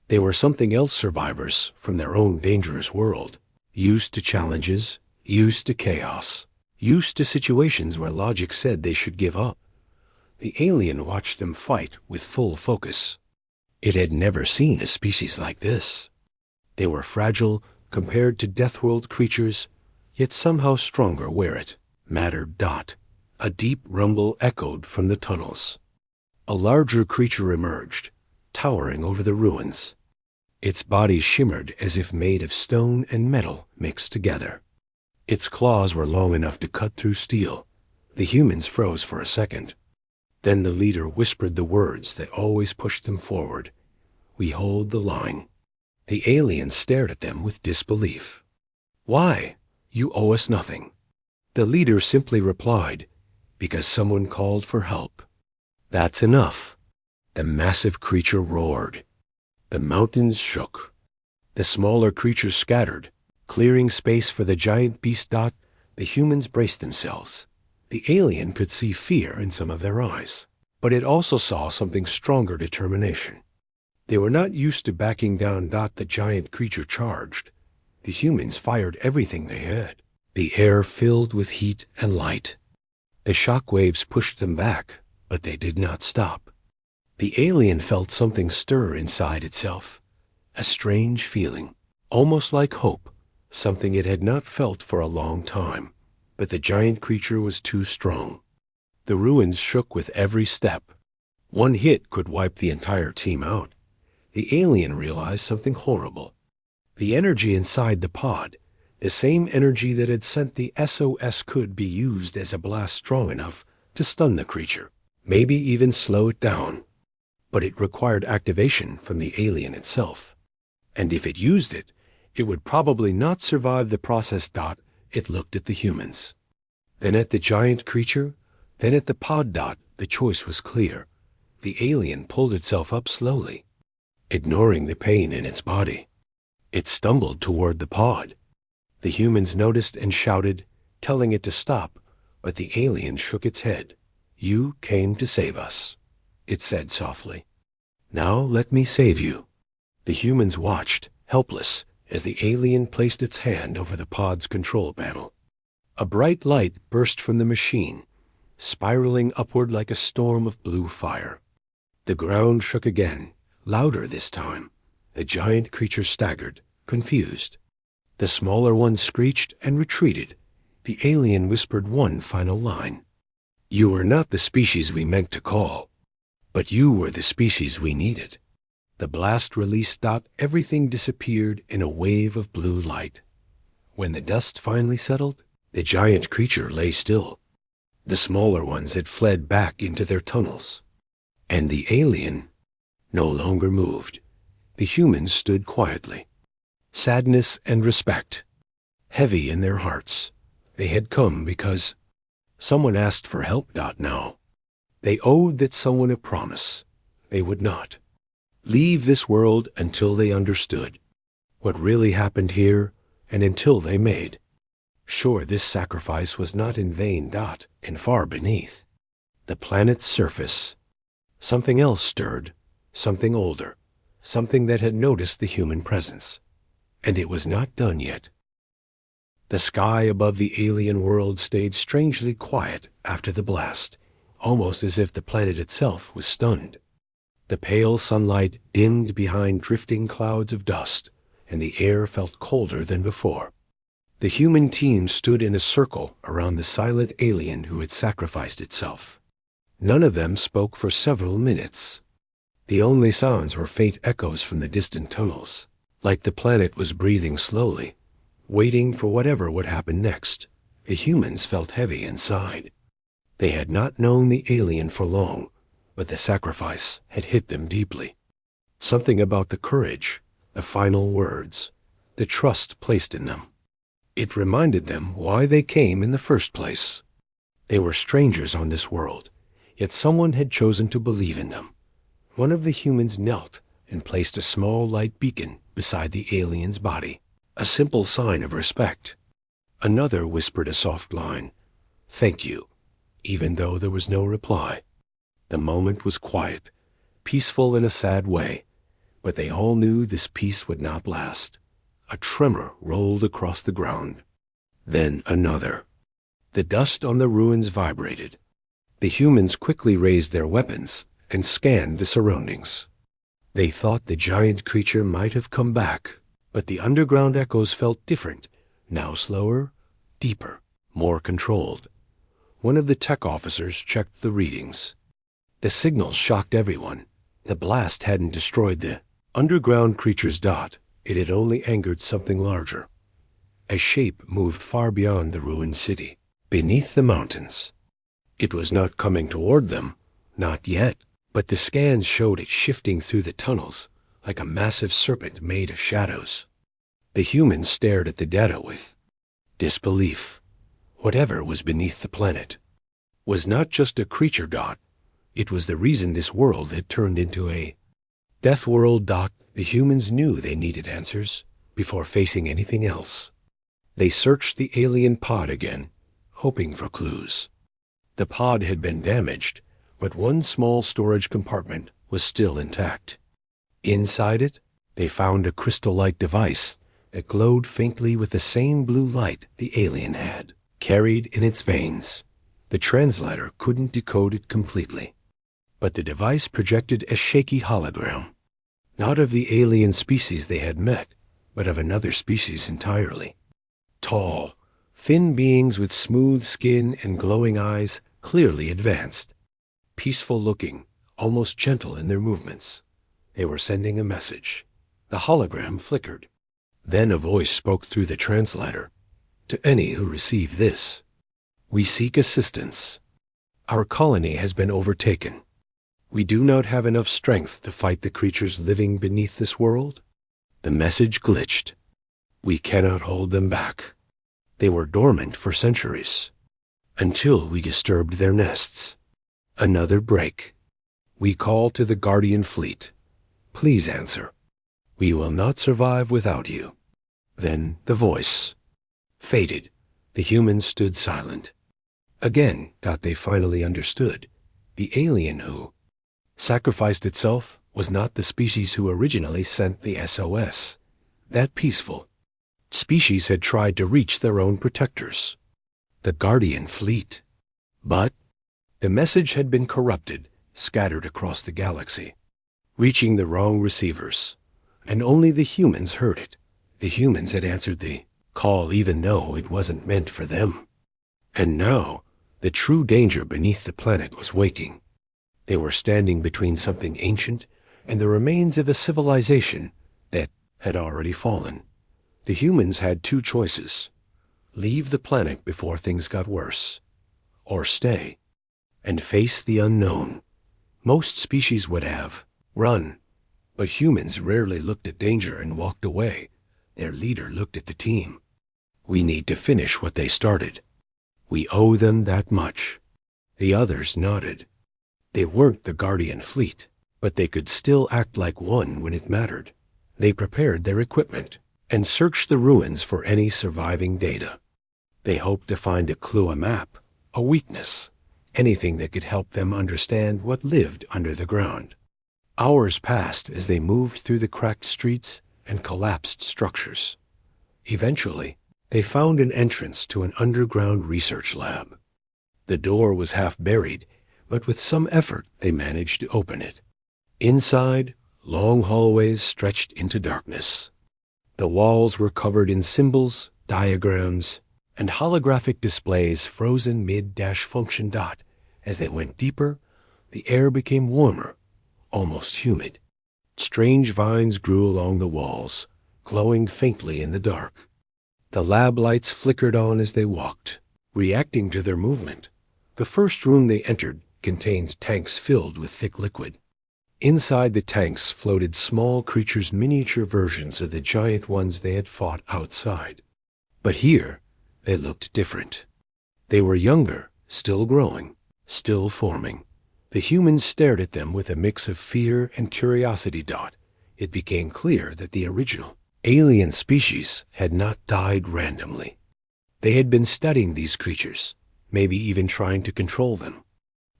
They were something else, survivors from their own dangerous world, used to challenges, used to chaos, used to situations where logic said they should give up. The alien watched them fight with full focus. It had never seen a species like this. They were fragile compared to Deathworld creatures, yet somehow stronger where it mattered. A deep rumble echoed from the tunnels. A larger creature emerged, towering over the ruins. Its body shimmered as if made of stone and metal mixed together. Its claws were long enough to cut through steel. The humans froze for a second. Then the leader whispered the words that always pushed them forward. "We hold the line." The aliens stared at them with disbelief. "Why? You owe us nothing." The leader simply replied, "Because someone called for help." "That's enough." The massive creature roared. The mountains shook. The smaller creatures scattered, clearing space for the giant beast. The humans braced themselves. The alien could see fear in some of their eyes, but it also saw something stronger: determination. They were not used to backing down. The giant creature charged. The humans fired everything they had. The air filled with heat and light. The shock waves pushed them back, but they did not stop. The alien felt something stir inside itself, a strange feeling, almost like hope, something it had not felt for a long time. But the giant creature was too strong. The ruins shook with every step. One hit could wipe the entire team out. the alien realized something horrible. The energy inside the pod, the same energy that had sent the SOS, could be used as a blast strong enough to stun the creature, maybe even slow it down. But it required activation from the alien itself. And if it used it, it would probably not survive the process. It looked at the humans, then at the giant creature, then at the pod. The choice was clear. The alien pulled itself up slowly, ignoring the pain in its body. It stumbled toward the pod. The humans noticed and shouted, telling it to stop, but the alien shook its head. "You came to save us," it said softly. "Now let me save you." The humans watched, helpless, as the alien placed its hand over the pod's control panel. A bright light burst from the machine, spiraling upward like a storm of blue fire. The ground shook again, louder this time. The giant creature staggered, confused. The smaller one screeched and retreated. The alien whispered one final line. "You were not the species we meant to call, but you were the species we needed." The blast released. Everything disappeared in a wave of blue light. When the dust finally settled, the giant creature lay still. The smaller ones had fled back into their tunnels. And the alien no longer moved. The humans stood quietly, sadness and respect heavy in their hearts. They had come because someone asked for help. Now they owed that someone a promise. They would not leave this world until they understood what really happened here, and until they made sure this sacrifice was not in vain. And far beneath the planet's surface, something else stirred, something older, something that had noticed the human presence. And it was not done yet. The sky above the alien world stayed strangely quiet after the blast, almost as if the planet itself was stunned. The pale sunlight dimmed behind drifting clouds of dust, and the air felt colder than before. The human team stood in a circle around the silent alien who had sacrificed itself. None of them spoke for several minutes. The only sounds were faint echoes from the distant tunnels, like the planet was breathing slowly, waiting for whatever would happen next. The humans felt heavy inside. They had not known the alien for long, but the sacrifice had hit them deeply. Something about the courage, the final words, the trust placed in them. It reminded them why they came in the first place. They were strangers on this world, yet someone had chosen to believe in them. One of the humans knelt and placed a small light beacon beside the alien's body, a simple sign of respect. Another whispered a soft line, "Thank you," even though there was no reply. The moment was quiet, peaceful in a sad way, but they all knew this peace would not last. A tremor rolled across the ground. Then another. The dust on the ruins vibrated. The humans quickly raised their weapons and scanned the surroundings. They thought the giant creature might have come back, but the underground echoes felt different, now slower, deeper, more controlled. One of the tech officers checked the readings. The signals shocked everyone. The blast hadn't destroyed the underground creature's. It had only angered something larger. A shape moved far beyond the ruined city, beneath the mountains. It was not coming toward them, not yet, but the scans showed it shifting through the tunnels like a massive serpent made of shadows. The humans stared at the data with disbelief. Whatever was beneath the planet was not just a creature. It was the reason this world had turned into a Deathworld. The humans knew they needed answers before facing anything else. They searched the alien pod again, hoping for clues. The pod had been damaged, but one small storage compartment was still intact. Inside it, they found a crystal-like device that glowed faintly with the same blue light the alien had carried in its veins. The translator couldn't decode it completely, but the device projected a shaky hologram, not of the alien species they had met, but of another species entirely. Tall, thin beings with smooth skin and glowing eyes, clearly advanced, peaceful looking, almost gentle in their movements. They were sending a message. The hologram flickered. Then a voice spoke through the translator. To any who receive this, we seek assistance. Our colony has been overtaken. We do not have enough strength to fight the creatures living beneath this world. The message glitched. We cannot hold them back. They were dormant for centuries, until we disturbed their nests. Another break. We call to the Guardian Fleet. Please answer. We will not survive without you. Then the voice faded. The humans stood silent. Again, they finally understood. The alien who sacrificed itself was not the species who originally sent the SOS. That peaceful species had tried to reach their own protectors, the Guardian Fleet. But the message had been corrupted, scattered across the galaxy, reaching the wrong receivers, and only the humans heard it. The humans had answered the call even though it wasn't meant for them. And now, the true danger beneath the planet was waking. They were standing between something ancient and the remains of a civilization that had already fallen. The humans had two choices: leave the planet before things got worse, or stay and face the unknown. Most species would have run, but humans rarely looked at danger and walked away. Their leader looked at the team. We need to finish what they started. We owe them that much. The others nodded. They weren't the Guardian Fleet, but they could still act like one when it mattered. They prepared their equipment and searched the ruins for any surviving data. They hoped to find a clue, a map, a weakness, anything that could help them understand what lived under the ground. Hours passed as they moved through the cracked streets and collapsed structures. Eventually, they found an entrance to an underground research lab. The door was half buried, but with some effort they managed to open it. Inside, long hallways stretched into darkness. The walls were covered in symbols, diagrams, and holographic displays frozen mid-function. As they went deeper, the air became warmer, almost humid. Strange vines grew along the walls, glowing faintly in the dark. The lab lights flickered on as they walked, reacting to their movement. The first room they entered contained tanks filled with thick liquid. Inside the tanks floated small creatures, miniature versions of the giant ones they had fought outside. But here, they looked different. They were younger, still growing, still forming. The humans stared at them with a mix of fear and curiosity. It became clear that the original alien species had not died randomly. They had been studying these creatures, maybe even trying to control them.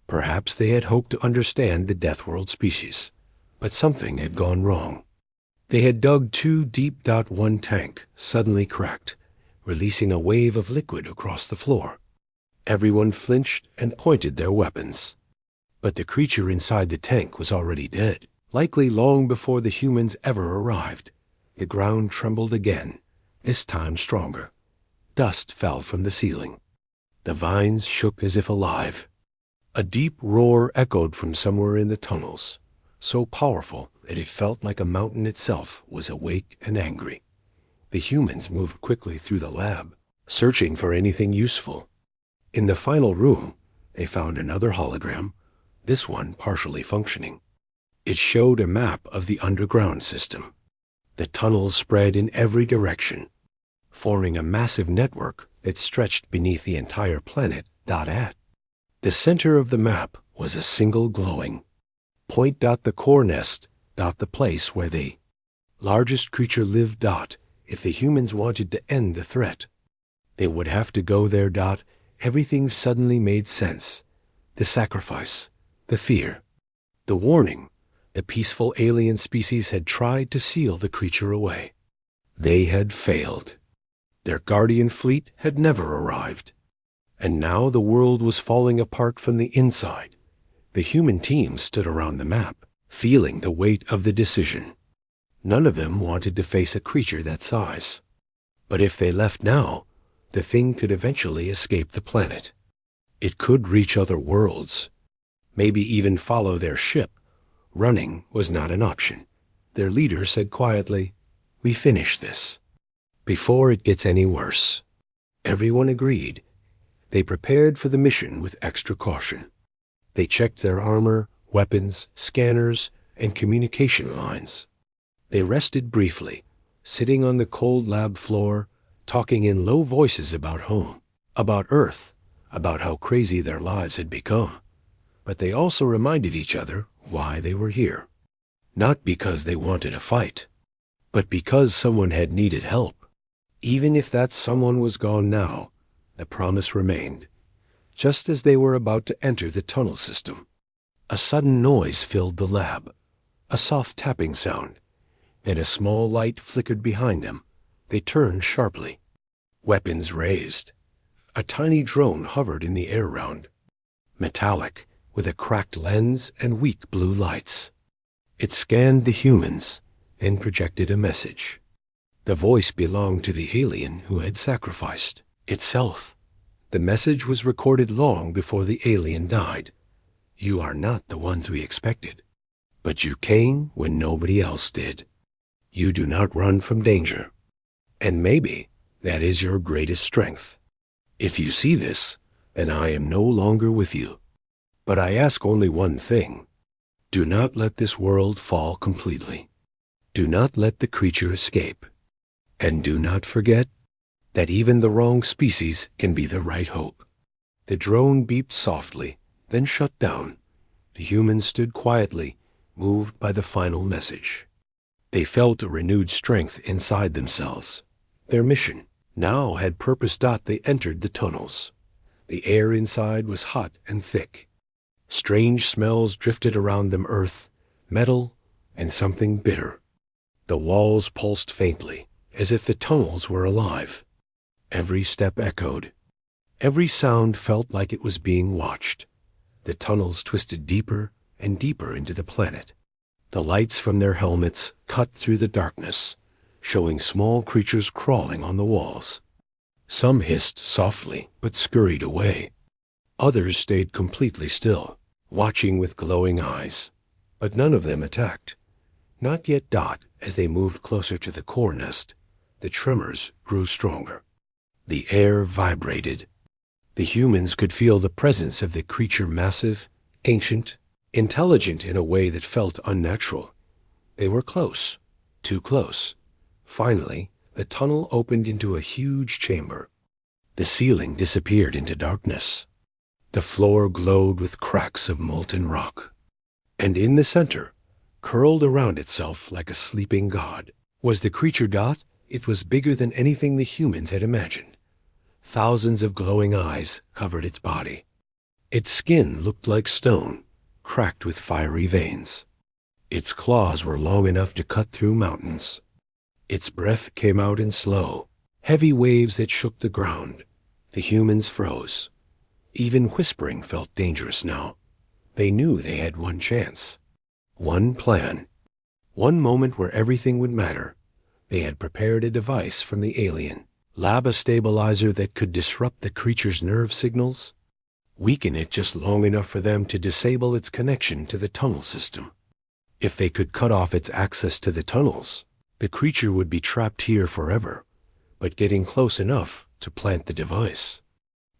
Perhaps they had hoped to understand the Deathworld species, but something had gone wrong. They had dug too deep. One tank suddenly cracked, releasing a wave of liquid across the floor. Everyone flinched and pointed their weapons. But the creature inside the tank was already dead, likely long before the humans ever arrived. The ground trembled again, this time stronger. Dust fell from the ceiling. The vines shook as if alive. A deep roar echoed from somewhere in the tunnels, so powerful that it felt like a mountain itself was awake and angry. The humans moved quickly through the lab, searching for anything useful. In the final room, they found another hologram, this one partially functioning. It showed a map of the underground system. The tunnels spread in every direction, forming a massive network that stretched beneath the entire planet. At the center of the map was a single glowing point. The core nest. The place where the largest creature lived. If the humans wanted to end the threat, they would have to go there. Everything suddenly made sense. The sacrifice, the fear, the warning. The peaceful alien species had tried to seal the creature away. They had failed. Their Guardian Fleet had never arrived. And now the world was falling apart from the inside. The human team stood around the map, feeling the weight of the decision. None of them wanted to face a creature that size. But if they left now, the thing could eventually escape the planet. It could reach other worlds, maybe even follow their ship, Running was not an option. Their leader said quietly, "We finish this before it gets any worse." Everyone agreed. They prepared for the mission with extra caution. They checked their armor, weapons, scanners, and communication lines. They rested briefly, sitting on the cold lab floor, talking in low voices about home, about Earth, about how crazy their lives had become. But they also reminded each other why they were here. Not because they wanted a fight, but because someone had needed help. Even if that someone was gone now, the promise remained. Just as they were about to enter the tunnel system, a sudden noise filled the lab, a soft tapping sound. Then a small light flickered behind them. They turned sharply. Weapons raised. A tiny drone hovered in the air round, metallic, with a cracked lens and weak blue lights. It scanned the humans and projected a message. The voice belonged to the alien who had sacrificed itself. The message was recorded long before the alien died. "You are not the ones we expected, but you came when nobody else did. You do not run from danger. And maybe that is your greatest strength. If you see this, then I am no longer with you. But I ask only one thing. Do not let this world fall completely. Do not let the creature escape. And do not forget that even the wrong species can be the right hope." The drone beeped softly, then shut down. The humans stood quietly, moved by the final message. They felt a renewed strength inside themselves. Their mission now had purpose. They entered the tunnels. The air inside was hot and thick. Strange smells drifted around them: earth, metal, and something bitter. The walls pulsed faintly, as if the tunnels were alive. Every step echoed. Every sound felt like it was being watched. The tunnels twisted deeper and deeper into the planet. The lights from their helmets cut through the darkness, showing small creatures crawling on the walls. Some hissed softly but scurried away. Others stayed completely still, watching with glowing eyes. But none of them attacked. Not yet. As they moved closer to the core nest, the tremors grew stronger. The air vibrated. The humans could feel the presence of the creature, massive, ancient, intelligent in a way that felt unnatural. They were close, too close. Finally, the tunnel opened into a huge chamber. The ceiling disappeared into darkness. The floor glowed with cracks of molten rock. And in the center, curled around itself like a sleeping god, was the creature. It was bigger than anything the humans had imagined. Thousands of glowing eyes covered its body. Its skin looked like stone, cracked with fiery veins. Its claws were long enough to cut through mountains. Its breath came out in slow, heavy waves that shook the ground. The humans froze. Even whispering felt dangerous now. They knew they had one chance, one plan, one moment where everything would matter. They had prepared a device from the alien, a stabilizer that could disrupt the creature's nerve signals, weaken it just long enough for them to disable its connection to the tunnel system. If they could cut off its access to the tunnels, the creature would be trapped here forever, but getting close enough to plant the device.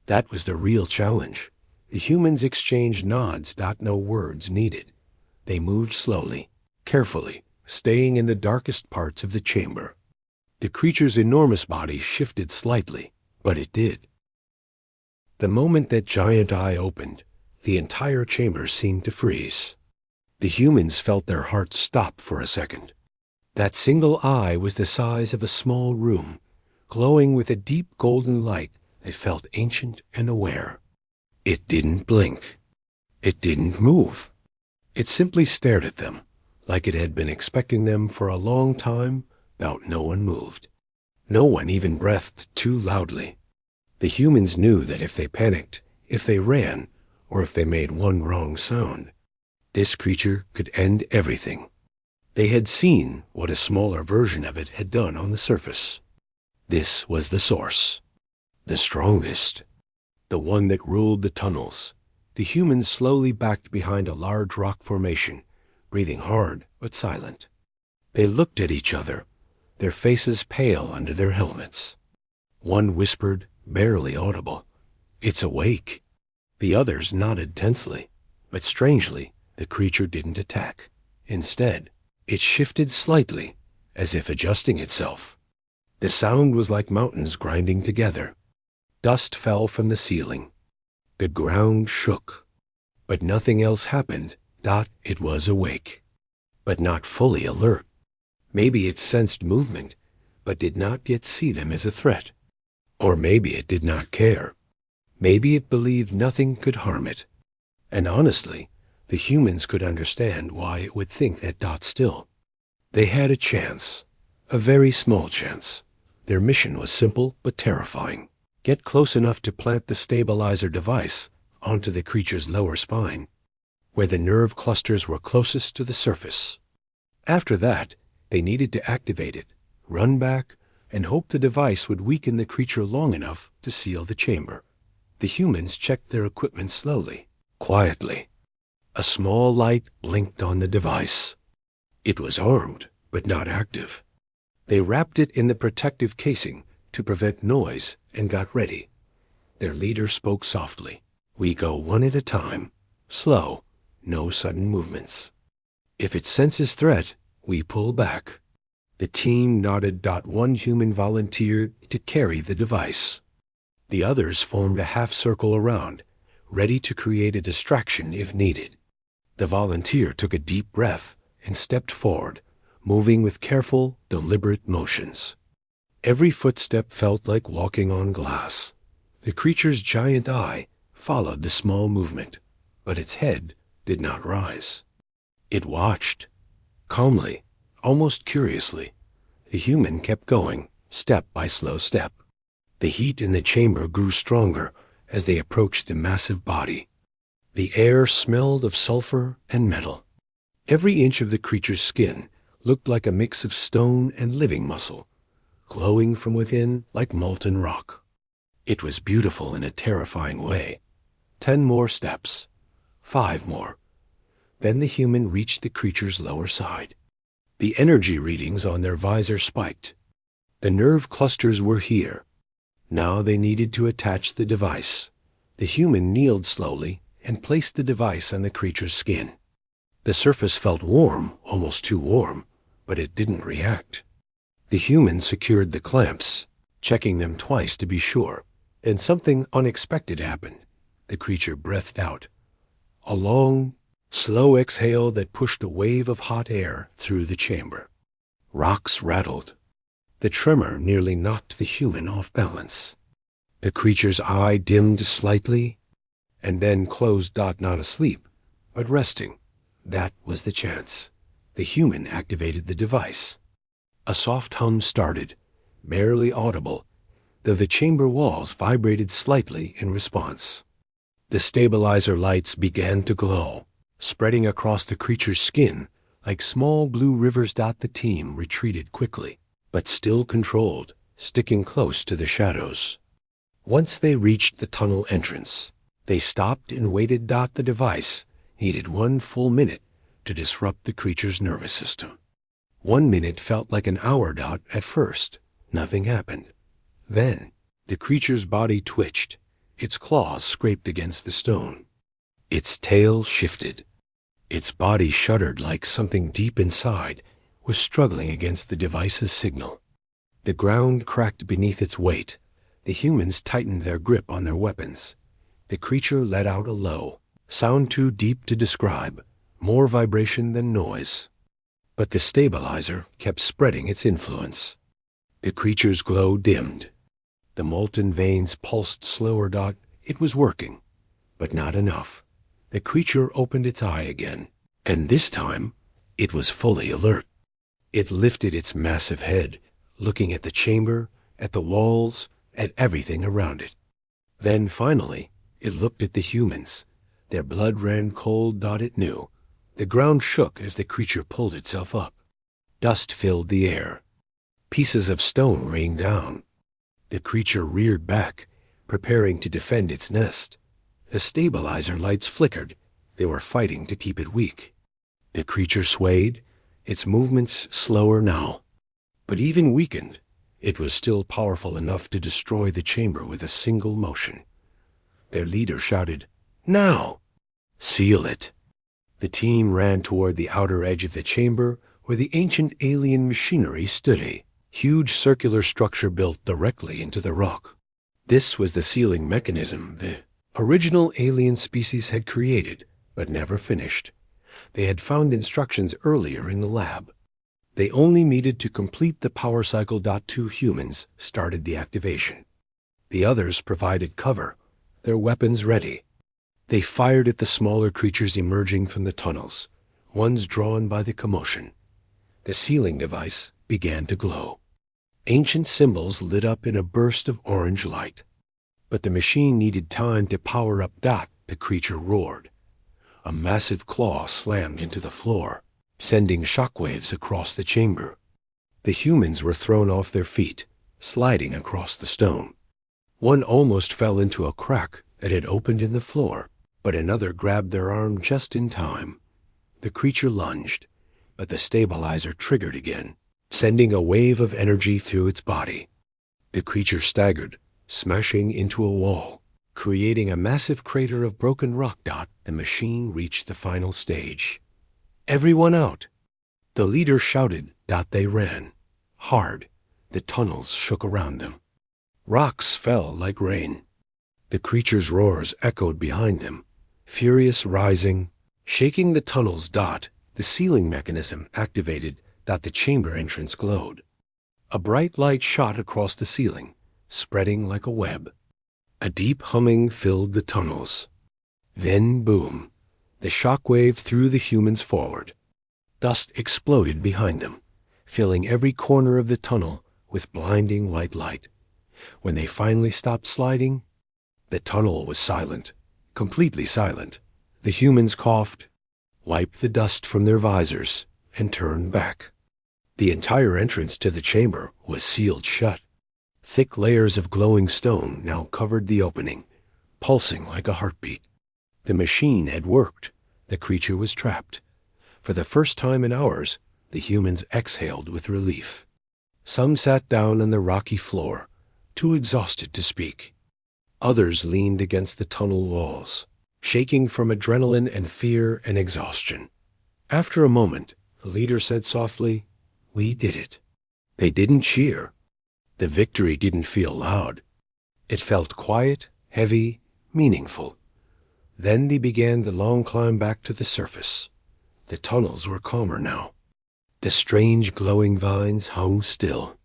That was the real challenge. The humans exchanged nods. No words needed. They moved slowly, carefully, staying in the darkest parts of the chamber. The creature's enormous body shifted slightly, but it did. The moment that giant eye opened, the entire chamber seemed to freeze. The humans felt their hearts stop for a second. That single eye was the size of a small room, glowing with a deep golden light that felt ancient and aware. It didn't blink. It didn't move. It simply stared at them, like it had been expecting them for a long time. No one moved. No one even breathed too loudly. The humans knew that if they panicked, if they ran, or if they made one wrong sound, this creature could end everything. They had seen what a smaller version of it had done on the surface. This was the source, the strongest, the one that ruled the tunnels. The humans slowly backed behind a large rock formation, breathing hard but silent. They looked at each other, their faces pale under their helmets. One whispered, barely audible, "It's awake." The others nodded tensely, but strangely, the creature didn't attack. Instead, it shifted slightly, as if adjusting itself. The sound was like mountains grinding together. Dust fell from the ceiling. The ground shook. But nothing else happened. It was awake, but not fully alert. Maybe it sensed movement, but did not yet see them as a threat. Or maybe it did not care. Maybe it believed nothing could harm it. And honestly, the humans could understand why it would think that still. They had a chance, a very small chance. Their mission was simple but terrifying. Get close enough to plant the stabilizer device onto the creature's lower spine, where the nerve clusters were closest to the surface. After that, they needed to activate it, run back, and hope the device would weaken the creature long enough to seal the chamber. The humans checked their equipment slowly, quietly. A small light blinked on the device. It was armed, but not active. They wrapped it in the protective casing to prevent noise and got ready. Their leader spoke softly. "We go one at a time, slow, no sudden movements. If it senses threat, we pull back." The team nodded. One human volunteered to carry the device. The others formed a half circle around, ready to create a distraction if needed. The volunteer took a deep breath and stepped forward, moving with careful, deliberate motions. Every footstep felt like walking on glass. The creature's giant eye followed the small movement, but its head did not rise. It watched, calmly, almost curiously. The human kept going, step by slow step. The heat in the chamber grew stronger as they approached the massive body. The air smelled of sulfur and metal. Every inch of the creature's skin looked like a mix of stone and living muscle, glowing from within like molten rock. It was beautiful in a terrifying way. 10 more steps. 5 more. Then the human reached the creature's lower side. The energy readings on their visor spiked. The nerve clusters were here. Now they needed to attach the device. The human kneeled slowly and placed the device on the creature's skin. The surface felt warm, almost too warm, but it didn't react. The human secured the clamps, checking them twice to be sure, and something unexpected happened. The creature breathed out, a long, slow exhale that pushed a wave of hot air through the chamber. Rocks rattled. The tremor nearly knocked the human off balance. The creature's eye dimmed slightly, and then closed. Not asleep, but resting. That was the chance. The human activated the device. A soft hum started, barely audible, though the chamber walls vibrated slightly in response. The stabilizer lights began to glow, spreading across the creature's skin like small blue rivers. The team retreated quickly, but still controlled, sticking close to the shadows. Once they reached the tunnel entrance, they stopped and waited. The device needed 1 full minute to disrupt the creature's nervous system. 1 minute felt like an hour. At first, nothing happened. Then, the creature's body twitched. Its claws scraped against the stone. Its tail shifted. Its body shuddered like something deep inside was struggling against the device's signal. The ground cracked beneath its weight. The humans tightened their grip on their weapons. The creature let out a low sound too deep to describe, more vibration than noise. But the stabilizer kept spreading its influence. The creature's glow dimmed. The molten veins pulsed slower. It was working, but not enough. The creature opened its eye again, and this time it was fully alert. It lifted its massive head, looking at the chamber, at the walls, at everything around it. Then finally, it looked at the humans. Their blood ran cold. It knew. The ground shook as the creature pulled itself up. Dust filled the air. Pieces of stone rained down. The creature reared back, preparing to defend its nest. The stabilizer lights flickered. They were fighting to keep it weak. The creature swayed, its movements slower now. But even weakened, it was still powerful enough to destroy the chamber with a single motion. Their leader shouted, "Now! Seal it!" The team ran toward the outer edge of the chamber where the ancient alien machinery stood, a huge circular structure built directly into the rock. This was the sealing mechanism the original alien species had created, but never finished. They had found instructions earlier in the lab. They only needed to complete the power cycle. Two humans started the activation. The others provided cover, their weapons ready. They fired at the smaller creatures emerging from the tunnels, ones drawn by the commotion. The sealing device began to glow. Ancient symbols lit up in a burst of orange light. But the machine needed time to power up. The creature roared. A massive claw slammed into the floor, sending shockwaves across the chamber. The humans were thrown off their feet, sliding across the stone. One almost fell into a crack that had opened in the floor, but another grabbed their arm just in time. The creature lunged, but the stabilizer triggered again, sending a wave of energy through its body. The creature staggered, smashing into a wall, creating a massive crater of broken rock. The machine reached the final stage. "Everyone out!" The leader shouted. They ran. Hard, the tunnels shook around them. Rocks fell like rain. The creature's roars echoed behind them, furious rising, shaking the tunnels. The sealing mechanism activated. The chamber entrance glowed. A bright light shot across the ceiling, spreading like a web. A deep humming filled the tunnels. Then, boom, the shockwave threw the humans forward. Dust exploded behind them, filling every corner of the tunnel with blinding white light. When they finally stopped sliding, the tunnel was silent, completely silent. The humans coughed, wiped the dust from their visors, and turned back. The entire entrance to the chamber was sealed shut. Thick layers of glowing stone now covered the opening, pulsing like a heartbeat. The machine had worked. The creature was trapped. For the first time in hours, the humans exhaled with relief. Some sat down on the rocky floor, too exhausted to speak. Others leaned against the tunnel walls, shaking from adrenaline and fear and exhaustion. After a moment, the leader said softly, "We did it." They didn't cheer. The victory didn't feel loud. It felt quiet, heavy, meaningful. Then they began the long climb back to the surface. The tunnels were calmer now. The strange glowing vines hung still.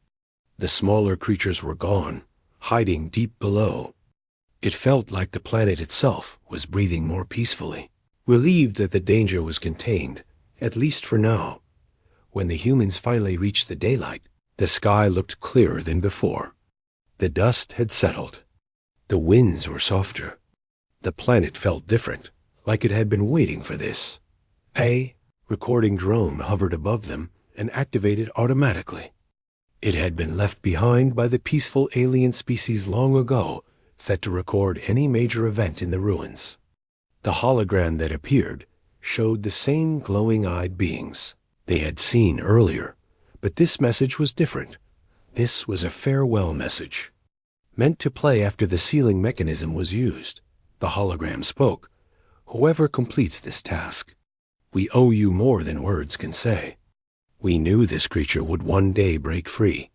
The smaller creatures were gone, hiding deep below. It felt like the planet itself was breathing more peacefully, relieved that the danger was contained, at least for now. When the humans finally reached the daylight, the sky looked clearer than before. The dust had settled. The winds were softer. The planet felt different, like it had been waiting for this. A recording drone hovered above them and activated automatically. It had been left behind by the peaceful alien species long ago, set to record any major event in the ruins. The hologram that appeared showed the same glowing-eyed beings they had seen earlier, but this message was different. This was a farewell message, meant to play after the sealing mechanism was used. The hologram spoke. "Whoever completes this task, we owe you more than words can say. We knew this creature would one day break free.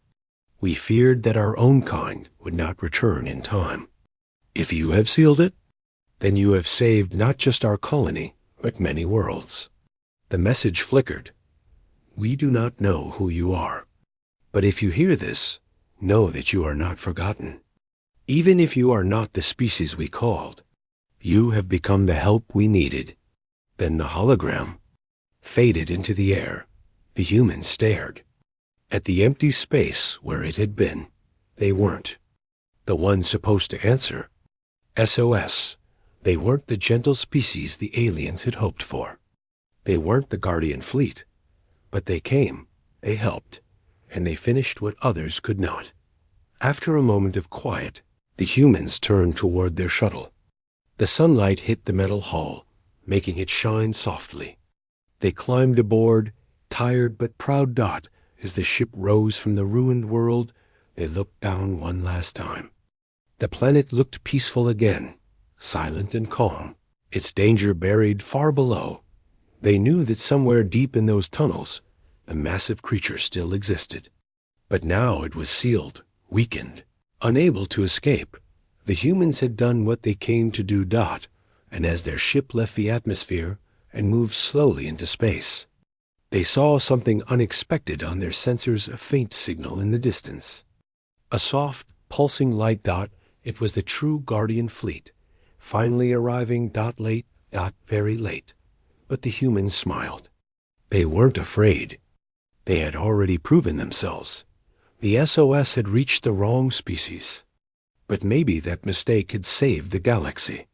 We feared that our own kind would not return in time. If you have sealed it, then you have saved not just our colony, but many worlds." The message flickered. "We do not know who you are, but if you hear this, know that you are not forgotten. Even if you are not the species we called, you have become the help we needed." Then the hologram faded into the air. The humans stared. At the empty space where it had been, they weren't the ones supposed to answer. SOS. They weren't the gentle species the aliens had hoped for. They weren't the Guardian fleet. But they came, they helped, and they finished what others could not. After a moment of quiet, the humans turned toward their shuttle. The sunlight hit the metal hull, making it shine softly. They climbed aboard, tired but proud. As the ship rose from the ruined world, they looked down one last time. The planet looked peaceful again, silent and calm, its danger buried far below. They knew that somewhere deep in those tunnels, the massive creature still existed. But now it was sealed, weakened, unable to escape. The humans had done what they came to do. And as their ship left the atmosphere and moved slowly into space, they saw something unexpected on their sensors, a faint signal in the distance. A soft, pulsing light. It was the true Guardian fleet, finally arriving. Late, very late. But the humans smiled. They weren't afraid. They had already proven themselves. The SOS had reached the wrong species. But maybe that mistake had saved the galaxy.